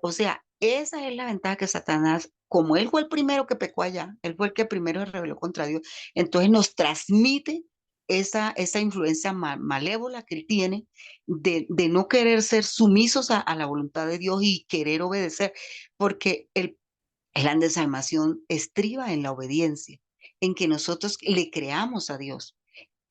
C: o sea, esa es la ventaja que Satanás, como él fue el primero que pecó allá, él fue el que primero se rebeló contra Dios, entonces nos transmite esa influencia malévola que él tiene de no querer ser sumisos a la voluntad de Dios y querer obedecer, porque el plan de salvación estriba en la obediencia, en que nosotros le creamos a Dios.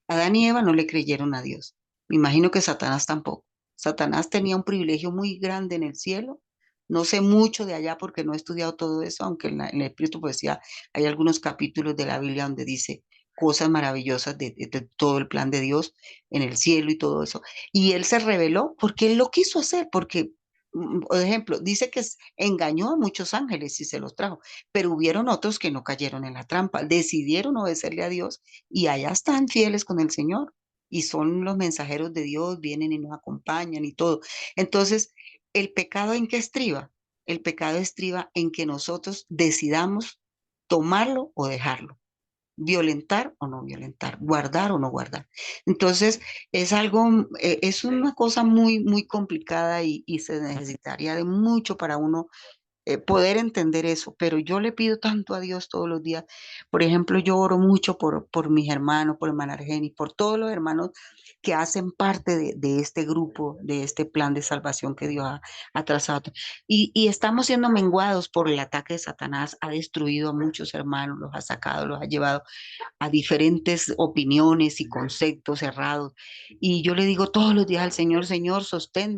C: Adán y Eva no le creyeron a Dios. Me imagino que Satanás tampoco. Satanás tenía un privilegio muy grande en el cielo. No sé mucho de allá porque no he estudiado todo eso, aunque en el Espíritu Poesía hay algunos capítulos de la Biblia donde dice cosas maravillosas de todo el plan de Dios en el cielo y todo eso. Y él se rebeló porque él lo quiso hacer, porque, por ejemplo, dice que engañó a muchos ángeles y se los trajo, pero hubieron otros que no cayeron en la trampa, decidieron obedecerle a Dios y allá están fieles con el Señor y son los mensajeros de Dios, vienen y nos acompañan y todo. Entonces, ¿el pecado en qué estriba? El pecado estriba en que nosotros decidamos tomarlo o dejarlo, violentar o no violentar, guardar o no guardar. Entonces, es una cosa muy, muy complicada y se necesitaría de mucho para uno poder entender eso, pero yo le pido tanto a Dios todos los días. Por ejemplo, yo oro mucho por mis hermanos, por hermana Argeni, por todos los hermanos que hacen parte de este grupo, de este plan de salvación que Dios ha trazado. Y estamos siendo menguados por el ataque de Satanás, ha destruido a muchos hermanos, los ha sacado, los ha llevado a diferentes opiniones y conceptos cerrados. Y yo le digo todos los días al Señor, Señor, sostén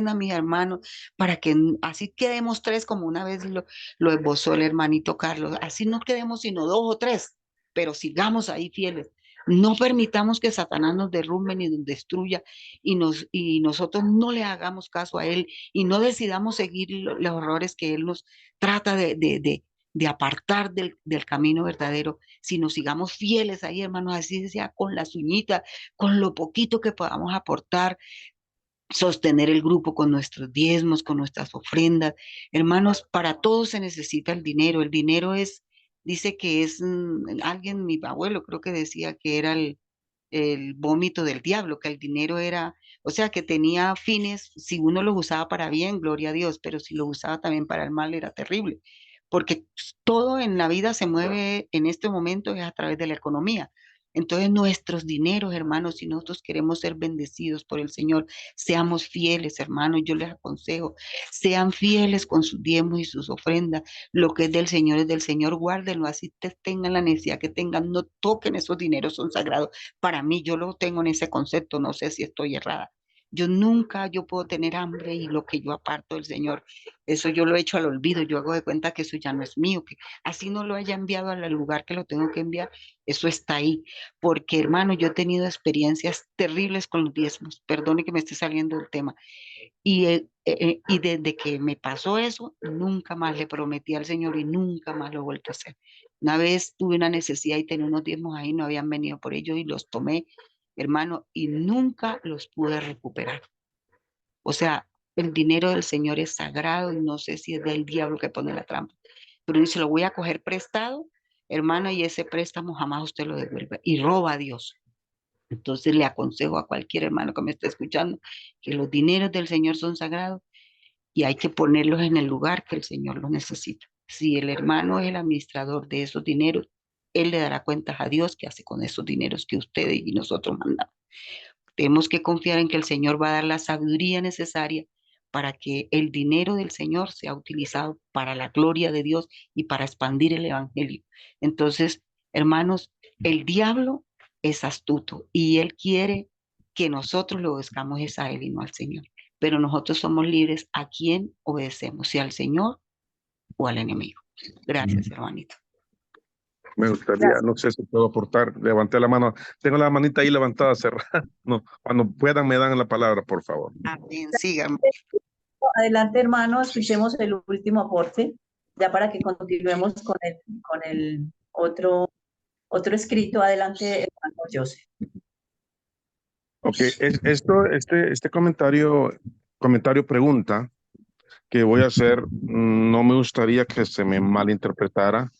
C: a mis hermanos para que así quedemos tres, como una vez lo esbozó el hermanito Carlos, así no quedemos sino dos o tres, pero sigamos ahí fieles. No permitamos que Satanás nos derrumbe ni nos destruya y nosotros no le hagamos caso a él y no decidamos seguir los errores que él nos trata de apartar del camino verdadero, sino sigamos fieles ahí, hermanos, así sea con las uñitas, con lo poquito que podamos aportar, sostener el grupo con nuestros diezmos, con nuestras ofrendas. Hermanos, para todo se necesita el dinero. El dinero dice que es, alguien, mi abuelo creo que decía que era el vómito del diablo, que el dinero era, o sea, que tenía fines, si uno lo usaba para bien, gloria a Dios, pero si lo usaba también para el mal, era terrible, porque todo en la vida se mueve en este momento es a través de la economía. Entonces nuestros dineros, hermanos, si nosotros queremos ser bendecidos por el Señor, seamos fieles, hermanos. Yo les aconsejo, sean fieles con sus diezmos y sus ofrendas. Lo que es del Señor es del Señor, guárdenlo. Así tengan la necesidad que tengan, no toquen esos dineros, son sagrados. Para mí, yo lo tengo en ese concepto, no sé si estoy errada. Yo puedo tener hambre y lo que yo aparto del Señor, eso yo lo he hecho al olvido. Yo hago de cuenta que eso ya no es mío, que así no lo haya enviado al lugar que lo tengo que enviar, eso está ahí. Porque, hermano, yo he tenido experiencias terribles con los diezmos. Perdone que me esté saliendo del tema. Y desde que me pasó eso, nunca más le prometí al Señor y nunca más lo he vuelto a hacer. Una vez tuve una necesidad y tenía unos diezmos ahí, no habían venido por ellos y los tomé, hermano, y nunca los pude recuperar. O sea, el dinero del Señor es sagrado y no sé si es del diablo que pone la trampa. Pero dice, lo voy a coger prestado, hermano, y ese préstamo jamás usted lo devuelve. Y roba a Dios. Entonces le aconsejo a cualquier hermano que me esté escuchando que los dineros del Señor son sagrados y hay que ponerlos en el lugar que el Señor los necesita. Si el hermano es el administrador de esos dineros, él le dará cuentas a Dios qué hace con esos dineros que ustedes y nosotros mandamos. Tenemos que confiar en que el Señor va a dar la sabiduría necesaria para que el dinero del Señor sea utilizado para la gloria de Dios y para expandir el evangelio. Entonces, hermanos, el diablo es astuto y él quiere que nosotros lo obedezcamos es a él y no al Señor. Pero nosotros somos libres a quien obedecemos, si al Señor o al enemigo. Gracias, hermanito.
F: Me gustaría,
A: Gracias.
F: no sé si puedo aportar, levanté la mano, tengo la manita ahí levantada, cerrada. No, cuando puedan me dan la palabra, por favor.
C: Amén, síganme.
A: Adelante, hermano, escuchemos el último aporte, ya para que continuemos con el otro escrito. Adelante, hermano Joseph.
F: Ok, este comentario pregunta que voy a hacer, no me gustaría que se me malinterpretara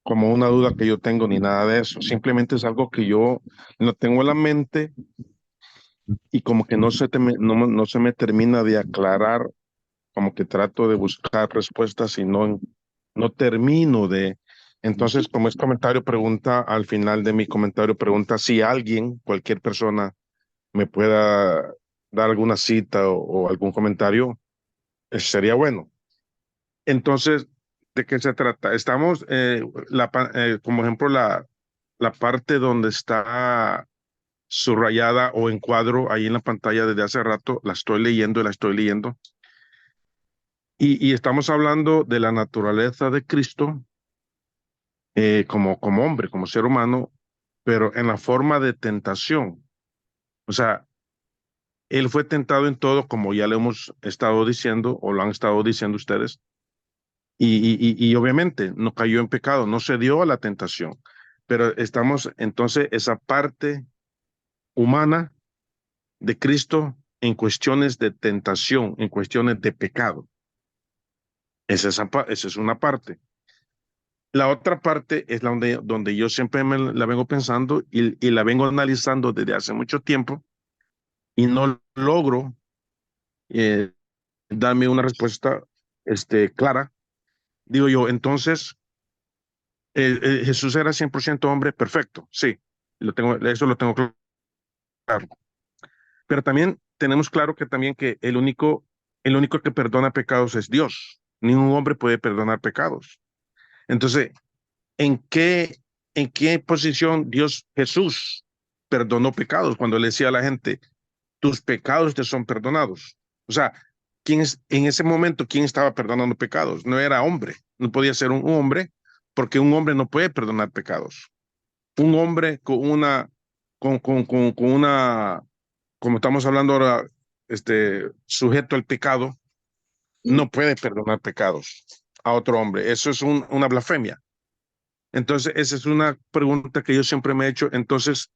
F: como una duda que yo tengo ni nada de eso. Simplemente es algo que yo no tengo en la mente y como que no se me termina de aclarar, como que trato de buscar respuestas y no termino de. Entonces, como es comentario pregunta, al final de mi comentario pregunta si alguien, cualquier persona, me pueda dar alguna cita o algún comentario, sería bueno. Entonces, ¿de qué se trata? Estamos, como ejemplo, la parte donde está subrayada o en cuadro ahí en la pantalla desde hace rato, la estoy leyendo. Y estamos hablando de la naturaleza de Cristo como hombre, como ser humano, pero en la forma de tentación. O sea, él fue tentado en todo, como ya le hemos estado diciendo, o lo han estado diciendo ustedes, y obviamente no cayó en pecado, no cedió a la tentación. Pero estamos entonces esa parte humana de Cristo en cuestiones de tentación, en cuestiones de pecado. Esa es una parte. La otra parte es donde yo siempre la vengo pensando y la vengo analizando desde hace mucho tiempo y no logro darme una respuesta clara. Digo yo, entonces, Jesús era 100% hombre, perfecto, sí, eso lo tengo claro. Pero también tenemos claro que el único que perdona pecados es Dios. Ningún hombre puede perdonar pecados. Entonces, ¿en qué posición Jesús perdonó pecados cuando le decía a la gente, tus pecados te son perdonados? O sea, en ese momento, ¿quién estaba perdonando pecados? No era hombre, no podía ser un hombre, porque un hombre no puede perdonar pecados. Un hombre con una, como estamos hablando ahora, sujeto al pecado, no puede perdonar pecados a otro hombre. Eso es una blasfemia. Entonces, esa es una pregunta que yo siempre me he hecho. Entonces,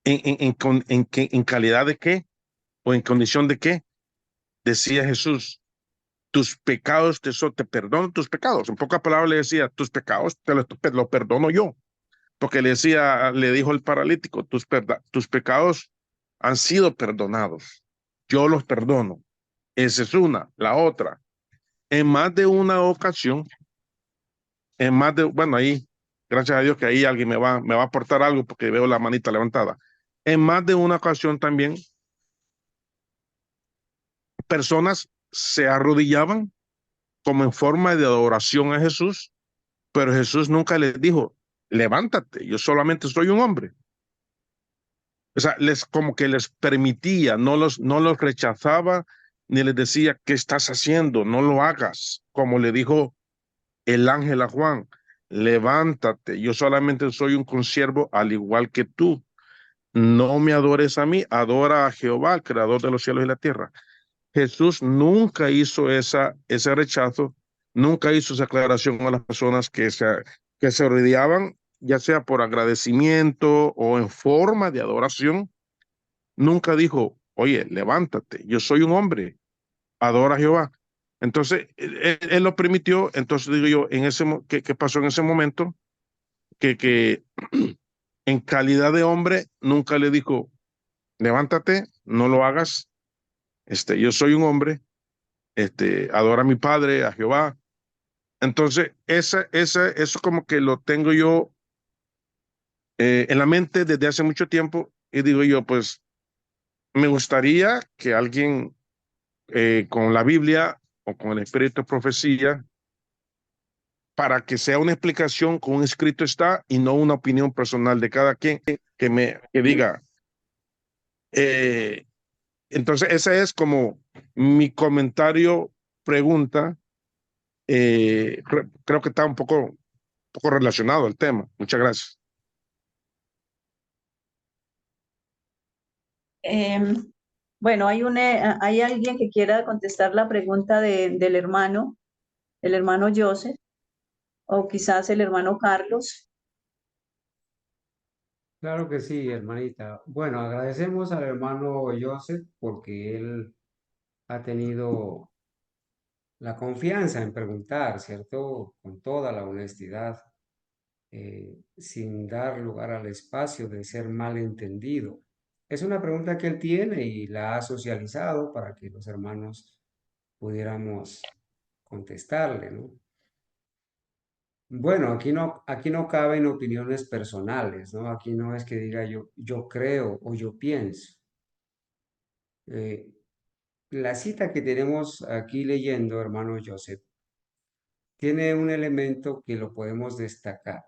F: ¿en calidad de qué? ¿O en condición de qué? Decía Jesús, tus pecados te perdono tus pecados. En pocas palabras le decía, tus pecados te lo perdono yo. Porque le dijo el paralítico, tus pecados han sido perdonados. Yo los perdono. Esa es una. La otra, en más de una ocasión, bueno, ahí Gracias a Dios que ahí alguien me va a aportar algo porque veo la manita levantada. En más de una ocasión también, personas se arrodillaban como en forma de adoración a Jesús, pero Jesús nunca les dijo, levántate, yo solamente soy un hombre. O sea, como que les permitía, no los rechazaba, ni les decía, ¿qué estás haciendo? No lo hagas, como le dijo el ángel a Juan, levántate, yo solamente soy un consiervo al igual que tú. No me adores a mí, adora a Jehová, el creador de los cielos y la tierra. Jesús nunca hizo ese rechazo, nunca hizo esa aclaración a las personas que se rodeaban, ya sea por agradecimiento o en forma de adoración. Nunca dijo, oye, levántate, yo soy un hombre, adora a Jehová. Entonces, él lo permitió. Entonces digo yo, ¿qué pasó en ese momento? Que en calidad de hombre nunca le dijo, levántate, no lo hagas. Yo soy un hombre, adora a mi padre, a Jehová. Entonces, eso como que lo tengo yo en la mente desde hace mucho tiempo y digo yo, pues me gustaría que alguien con la Biblia o con el espíritu de profecía, para que sea una explicación con un escrito está y no una opinión personal de cada quien que diga. Entonces, ese es como mi comentario, pregunta. Creo que está un poco relacionado al tema. Muchas gracias.
A: Bueno, hay alguien que quiera contestar la pregunta del hermano, el hermano Joseph, o quizás el hermano Carlos.
B: Claro que sí, hermanita. Bueno, agradecemos al hermano Joseph porque él ha tenido la confianza en preguntar, ¿cierto? Con toda la honestidad, sin dar lugar al espacio de ser malentendido. Es una pregunta que él tiene y la ha socializado para que los hermanos pudiéramos contestarle, ¿no? Bueno, aquí no caben opiniones personales, ¿no? Aquí no es que diga yo creo o yo pienso. La cita que tenemos aquí leyendo, hermano Joseph, tiene un elemento que lo podemos destacar.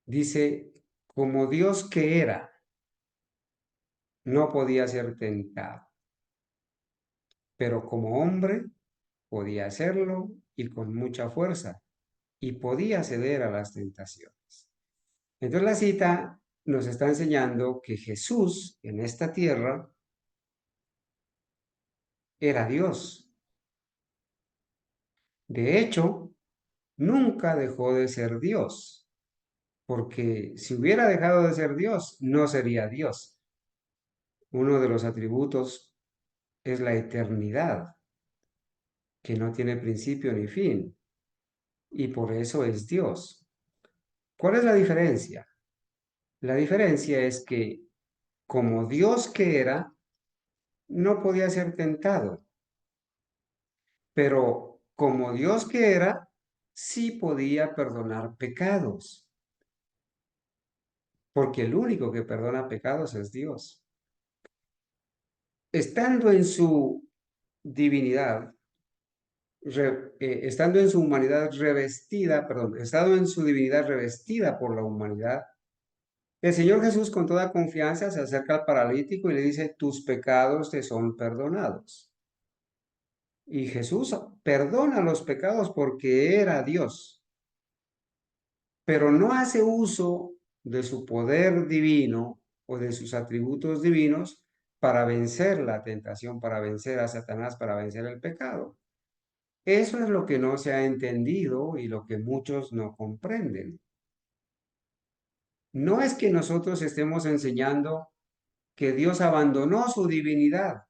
B: Dice, como Dios que era, no podía ser tentado, pero como hombre podía hacerlo y con mucha fuerza, y podía ceder a las tentaciones. Entonces la cita nos está enseñando que Jesús en esta tierra era Dios. De hecho, nunca dejó de ser Dios, porque si hubiera dejado de ser Dios, no sería Dios. Uno de los atributos es la eternidad, que no tiene principio ni fin, y por eso es Dios. ¿Cuál es la diferencia? La diferencia es que como Dios que era, no podía ser tentado, pero como Dios que era, sí podía perdonar pecados, porque el único que perdona pecados es Dios. Estando en su divinidad, estando en su humanidad revestida, estando en su divinidad revestida por la humanidad, el Señor Jesús con toda confianza se acerca al paralítico y le dice, tus pecados te son perdonados. Y Jesús perdona los pecados porque era Dios, pero no hace uso de su poder divino o de sus atributos divinos para vencer la tentación, para vencer a Satanás, para vencer el pecado. Eso es lo que no se ha entendido y lo que muchos no comprenden. No es que nosotros estemos enseñando que Dios abandonó su divinidad,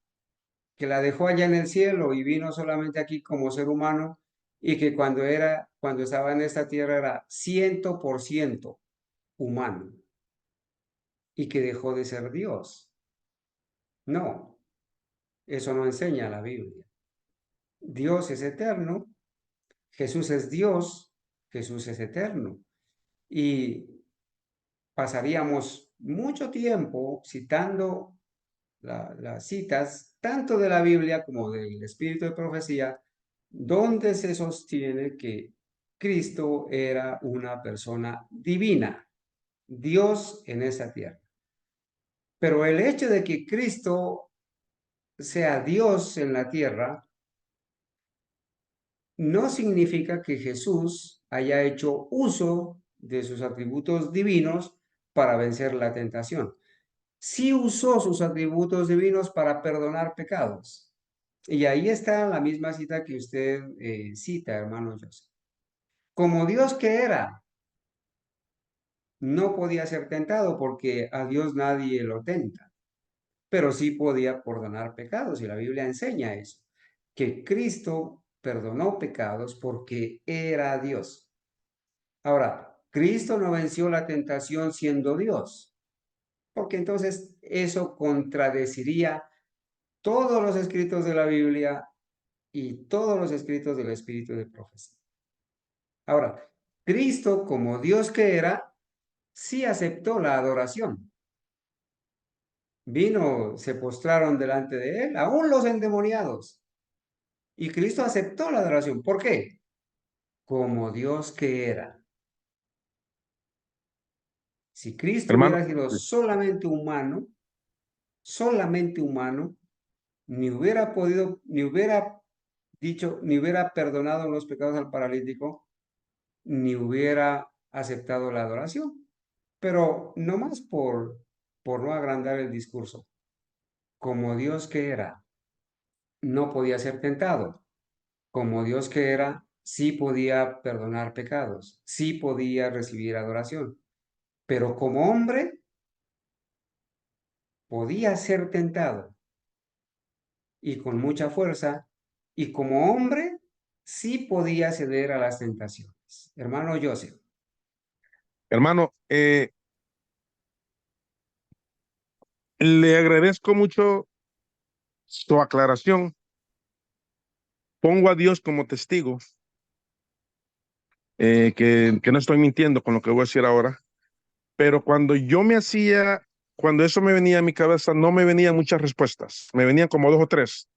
B: que la dejó allá en el cielo y vino solamente aquí como ser humano y que cuando estaba en esta tierra era 100% humano y que dejó de ser Dios. No, eso no enseña la Biblia. Dios es eterno, Jesús es Dios Jesús es eterno. Y pasaríamos mucho tiempo citando las citas, tanto de la Biblia como del Espíritu de Profecía, donde se sostiene que Cristo era una persona divina, Dios en esa tierra. Pero el hecho de que Cristo sea Dios en la tierra no significa que Jesús haya hecho uso de sus atributos divinos para vencer la tentación. Sí usó sus atributos divinos para perdonar pecados. Y ahí está la misma cita que usted cita, hermano Joseph. Como Dios que era, no podía ser tentado porque a Dios nadie lo tenta, pero sí podía perdonar pecados y la Biblia enseña eso, que Cristo perdonó pecados porque era Dios. Ahora, Cristo no venció la tentación siendo Dios, porque entonces eso contradeciría todos los escritos de la Biblia y todos los escritos del Espíritu de Profecía. Ahora, Cristo, como Dios que era, sí aceptó la adoración. Vino, se postraron delante de él, aún los endemoniados. Y Cristo aceptó la adoración. ¿Por qué? Como Dios que era. Si Cristo
F: Hermano,
B: hubiera sido solamente humano, ni hubiera podido, ni hubiera dicho, ni hubiera perdonado los pecados al paralítico, ni hubiera aceptado la adoración. Pero no más por no agrandar el discurso. Como Dios que era, no podía ser tentado. Como Dios que era, sí podía perdonar pecados, sí podía recibir adoración. Pero como hombre, podía ser tentado y con mucha fuerza, y como hombre, sí podía ceder a las tentaciones. Hermano Joseph.
F: hermano, le agradezco mucho su aclaración. Pongo a Dios como testigo, que no estoy mintiendo con lo que voy a decir ahora, pero cuando eso me venía a mi cabeza, no me venían muchas respuestas, me venían como 2 o 3,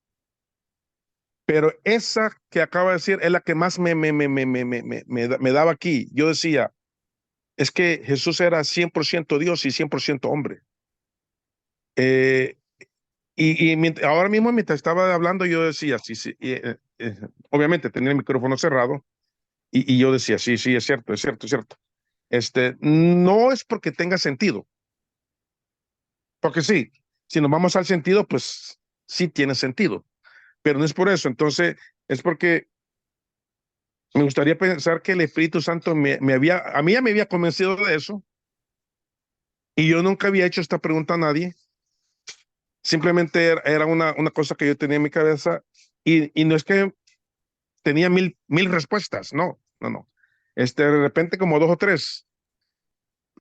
F: pero esa que acaba de decir es la que más me daba aquí. Yo decía, es que Jesús era 100% Dios y 100% hombre. Eh, ahora mismo, mientras estaba hablando, yo decía, sí, sí, obviamente tenía el micrófono cerrado, y yo decía, sí, sí, es cierto, es cierto, es cierto. No es porque tenga sentido, porque sí, si nos vamos al sentido, pues sí tiene sentido, pero no es por eso. Entonces, es porque me gustaría pensar que el Espíritu Santo a mí ya me había convencido de eso, y yo nunca había hecho esta pregunta a nadie. Simplemente era una cosa que yo tenía en mi cabeza, y no es que tenía mil respuestas, no, no, no. De repente como 2 o 3,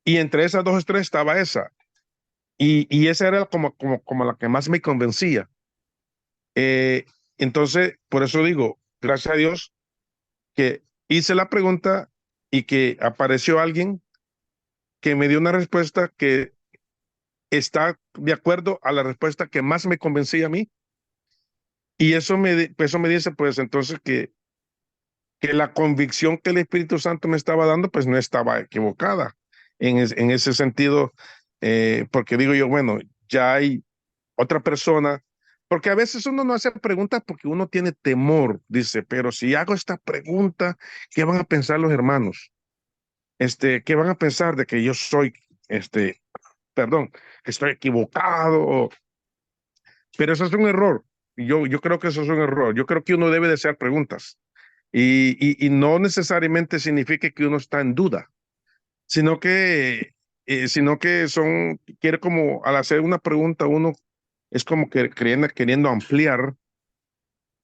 F: y entre esas 2 o 3 estaba esa, y esa era como la que más me convencía. Entonces, por eso digo, gracias a Dios que hice la pregunta y que apareció alguien que me dio una respuesta que está de acuerdo a la respuesta que más me convencía a mí, y eso me dice, pues entonces que la convicción que el Espíritu Santo me estaba dando, pues no estaba equivocada en ese sentido, porque digo yo, bueno, ya hay otra persona, porque a veces uno no hace preguntas porque uno tiene temor, dice, pero si hago esta pregunta, ¿qué van a pensar los hermanos? ¿Qué van a pensar de que yo soy, perdón, que estoy equivocado? Pero eso es un error. Yo creo que eso es un error. Yo creo que uno debe de hacer preguntas. Y no necesariamente significa que uno está en duda, sino que quiere, como al hacer una pregunta, uno es como que queriendo ampliar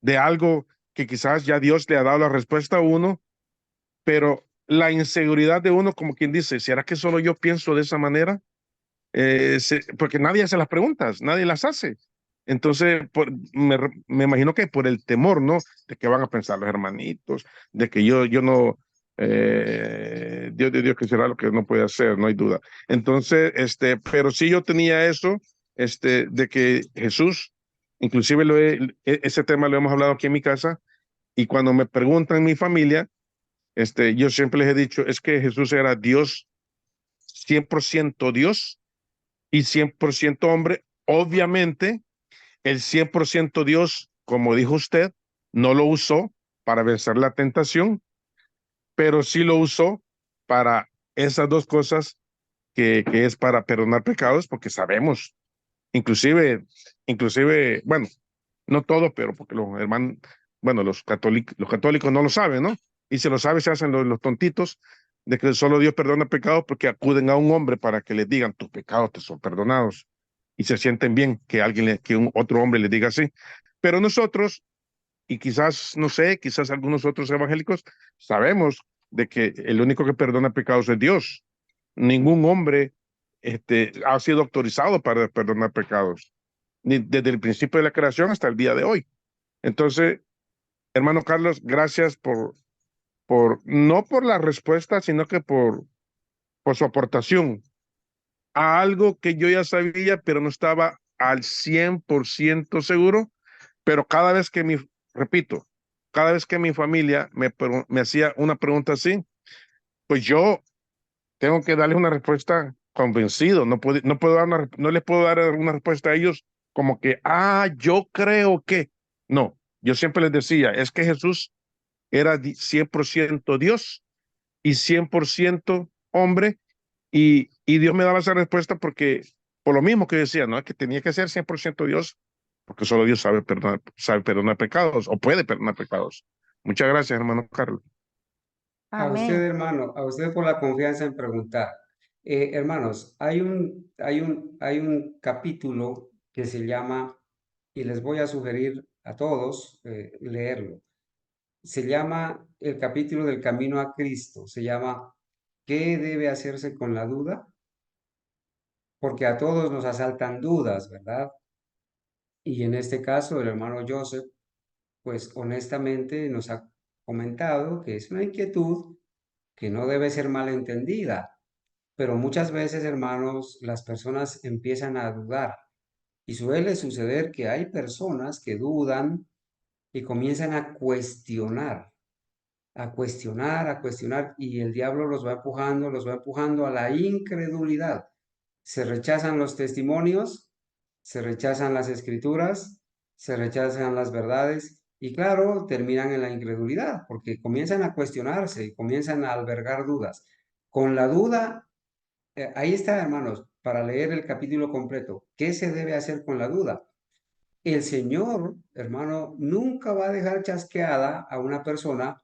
F: de algo que quizás ya Dios le ha dado la respuesta a uno, pero la inseguridad de uno, como quien dice, ¿será que solo yo pienso de esa manera? Porque nadie hace las preguntas, nadie las hace. Entonces, me imagino que por el temor, ¿no? De que van a pensar los hermanitos, de que yo no, Dios de Dios que será lo que no puede hacer, no hay duda. Entonces, pero sí yo tenía eso, de que Jesús, inclusive ese tema lo hemos hablado aquí en mi casa, y cuando me preguntan en mi familia, yo siempre les he dicho, es que Jesús era Dios, 100% Dios y 100% hombre. Obviamente, el 100% Dios, como dijo usted, no lo usó para vencer la tentación, pero sí lo usó para esas dos cosas que es para perdonar pecados, porque sabemos, inclusive, bueno, no todo, pero porque los hermanos, bueno, los católicos no lo saben, ¿no? Y si lo saben, se hacen los tontitos de que solo Dios perdona pecados porque acuden a un hombre para que les digan tus pecados te son perdonados y se sienten bien que que un otro hombre les diga así. Pero nosotros, y quizás, no sé, quizás algunos otros evangélicos, sabemos de que el único que perdona pecados es Dios. Ningún hombre ha sido autorizado para perdonar pecados, ni desde el principio de la creación hasta el día de hoy. Entonces, hermano Carlos, gracias no por la respuesta, sino que por su aportación a algo que yo ya sabía, pero no estaba al 100% seguro, pero repito, cada vez que mi familia me hacía una pregunta así, pues yo tengo que darles una respuesta convencido, no les puedo dar una respuesta a ellos como que, yo creo que, no, yo siempre les decía, es que Jesús era 100% Dios y 100% hombre, y Dios me daba esa respuesta porque, por lo mismo que decía, no es que tenía que ser 100% Dios, porque solo Dios sabe perdonar pecados, o puede perdonar pecados. Muchas gracias, hermano Carlos.
B: A usted,
C: Amén.
B: hermano, a usted por la confianza en preguntar. Hermanos, hay un capítulo que se llama, y les voy a sugerir a todos leerlo. Se llama el capítulo del camino a Cristo. Se llama ¿qué debe hacerse con la duda? Porque a todos nos asaltan dudas, ¿verdad? Y en este caso, el hermano Joseph, pues honestamente nos ha comentado que es una inquietud que no debe ser malentendida, pero muchas veces, hermanos, las personas empiezan a dudar y suele suceder que hay personas que dudan y comienzan a cuestionar y el diablo los va empujando a la incredulidad. Se rechazan los testimonios, se rechazan las escrituras, se rechazan las verdades y claro, terminan en la incredulidad porque comienzan a cuestionarse y comienzan a albergar dudas. Con la duda, ahí está, hermanos, para leer el capítulo completo. ¿Qué se debe hacer con la duda? El Señor, hermano, nunca va a dejar chasqueada a una persona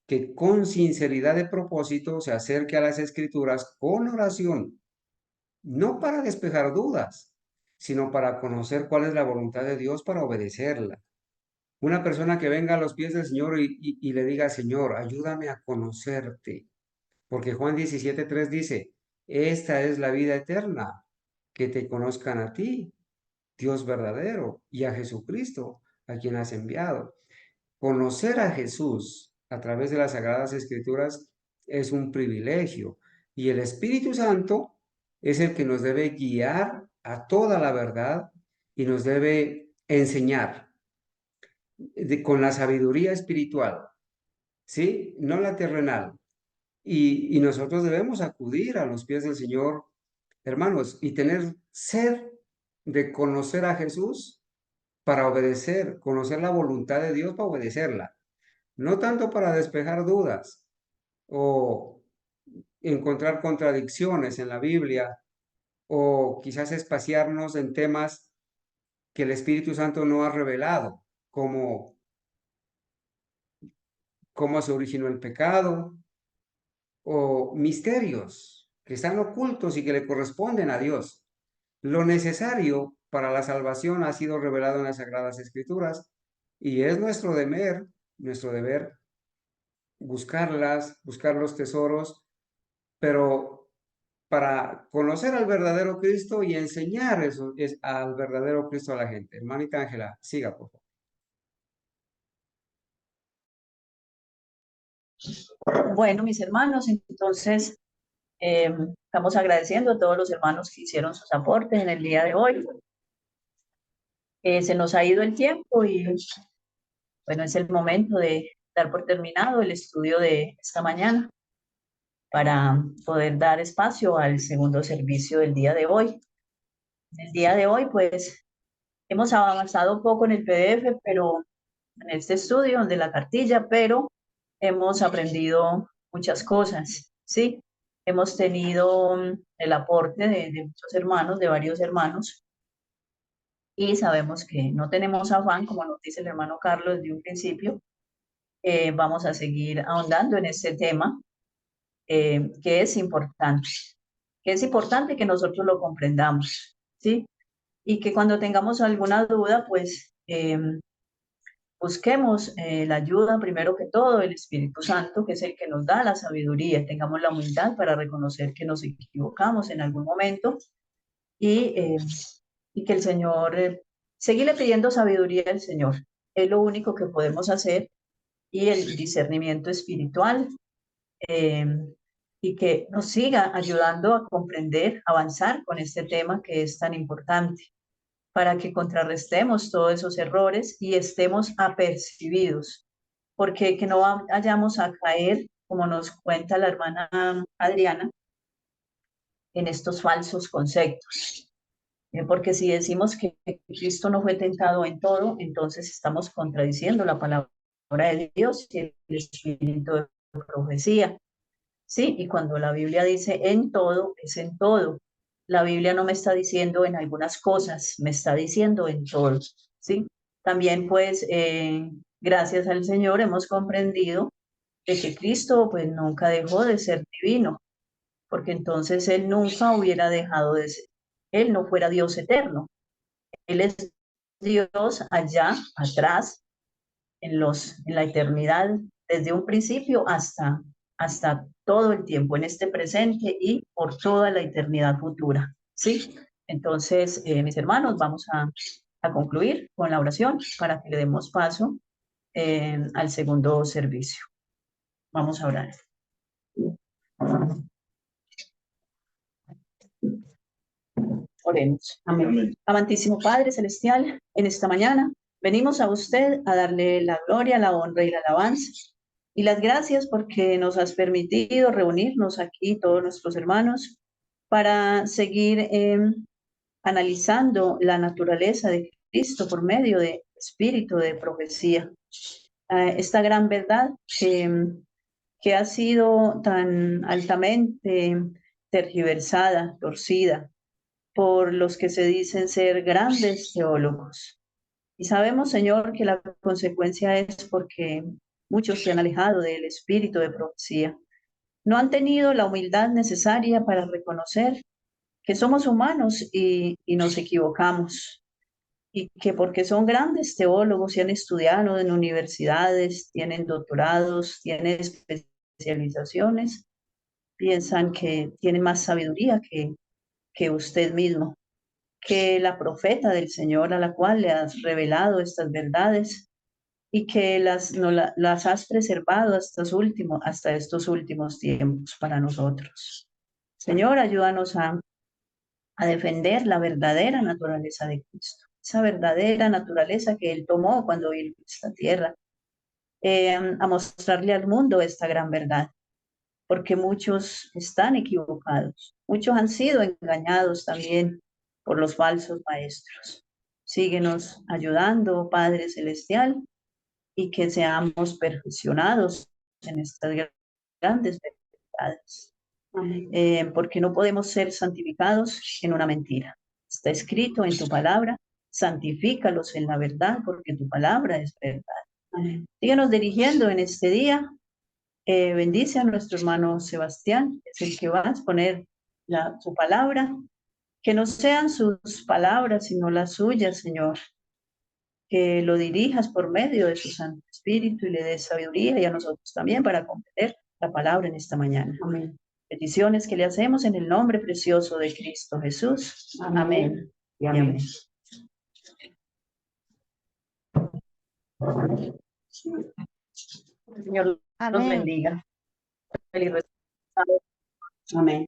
B: que con sinceridad de propósito se acerque a las escrituras con oración, no para despejar dudas, sino para conocer cuál es la voluntad de Dios para obedecerla. Una persona que venga a los pies del Señor y le diga, Señor, ayúdame a conocerte. Porque Juan 17:3 dice, esta es la vida eterna, que te conozcan a ti, Dios verdadero, y a Jesucristo, a quien has enviado. Conocer a Jesús a través de las Sagradas Escrituras es un privilegio y el Espíritu Santo es el que nos debe guiar a toda la verdad y nos debe enseñar con la sabiduría espiritual, ¿sí? No la terrenal. Y nosotros debemos acudir a los pies del Señor, hermanos, y tener sed de conocer a Jesús para obedecer, conocer la voluntad de Dios para obedecerla. No tanto para despejar dudas o encontrar contradicciones en la Biblia o quizás espaciarnos en temas que el Espíritu Santo no ha revelado, como cómo se originó el pecado o misterios que están ocultos y que le corresponden a Dios. Lo necesario para la salvación ha sido revelado en las Sagradas Escrituras y es nuestro deber buscarlas, buscar los tesoros, pero para conocer al verdadero Cristo y enseñar eso es al verdadero Cristo a la gente. Hermanita Ángela, siga, por favor.
A: Bueno, mis hermanos, entonces estamos agradeciendo a todos los hermanos que hicieron sus aportes en el día de hoy. Se nos ha ido el tiempo y bueno, es el momento de dar por terminado el estudio de esta mañana para poder dar espacio al segundo servicio del día de hoy. El día de hoy, pues, hemos avanzado un poco en el PDF, pero en este estudio de la cartilla, pero hemos aprendido muchas cosas, ¿sí? Hemos tenido el aporte de muchos hermanos, de varios hermanos, y sabemos que no tenemos afán, como nos dice el hermano Carlos desde un principio. Vamos a seguir ahondando en este tema, que es importante que nosotros lo comprendamos, ¿sí? Y que cuando tengamos alguna duda, pues busquemos la ayuda primero que todo del Espíritu Santo, que es el que nos da la sabiduría. Tengamos la humildad para reconocer que nos equivocamos en algún momento y que el Señor, seguirle pidiendo sabiduría al Señor. Es lo único que podemos hacer, y el discernimiento espiritual, y que nos siga ayudando a comprender, avanzar con este tema que es tan importante, para que contrarrestemos todos esos errores y estemos apercibidos, porque que no vayamos a caer, como nos cuenta la hermana Adriana, en estos falsos conceptos. Porque si decimos que Cristo no fue tentado en todo, entonces estamos contradiciendo la palabra de Dios y el espíritu de profecía. Sí, y cuando la Biblia dice en todo, es en todo. La Biblia no me está diciendo en algunas cosas, me está diciendo en todo, ¿sí? También, pues, gracias al Señor hemos comprendido de que Cristo, pues, nunca dejó de ser divino, porque entonces Él nunca hubiera dejado de ser. Él no fuera Dios eterno. Él es Dios allá, atrás, en la eternidad, desde un principio hasta todo el tiempo, en este presente y por toda la eternidad futura, ¿sí? Entonces, mis hermanos, vamos a concluir con la oración para que le demos paso al segundo servicio. Vamos a orar. Oremos. Amén. Amantísimo Padre Celestial, en esta mañana venimos a usted a darle la gloria, la honra y la alabanza. Y las gracias porque nos has permitido reunirnos aquí, todos nuestros hermanos, para seguir analizando la naturaleza de Cristo por medio de espíritu de profecía. Esta gran verdad que ha sido tan altamente tergiversada, torcida, por los que se dicen ser grandes teólogos. Y sabemos, Señor, que la consecuencia es porque muchos se han alejado del espíritu de profecía. No han tenido la humildad necesaria para reconocer que somos humanos y nos equivocamos. Y que porque son grandes teólogos y han estudiado en universidades, tienen doctorados, tienen especializaciones, piensan que tienen más sabiduría que usted mismo, que la profeta del Señor a la cual le has revelado estas verdades y que las has preservado hasta estos últimos tiempos para nosotros. Señor, ayúdanos a defender la verdadera naturaleza de Cristo, esa verdadera naturaleza que Él tomó cuando vino a esta tierra, a mostrarle al mundo esta gran verdad, porque muchos están equivocados, muchos han sido engañados también por los falsos maestros. Síguenos ayudando, Padre Celestial, y que seamos perfeccionados en estas grandes verdades. Porque no podemos ser santificados en una mentira. Está escrito en tu palabra, santifícalos en la verdad, porque tu palabra es verdad. Síguenos dirigiendo en este día. Bendice a nuestro hermano Sebastián, que es el que va a exponer su palabra. Que no sean sus palabras, sino las suyas, Señor. Que lo dirijas por medio de su Santo Espíritu y le des sabiduría, y a nosotros también, para comprender la palabra en esta mañana. Amén. Peticiones que le hacemos en el nombre precioso de Cristo Jesús. Amén. Y amén. Señor los bendiga. el irresponsable. Amén.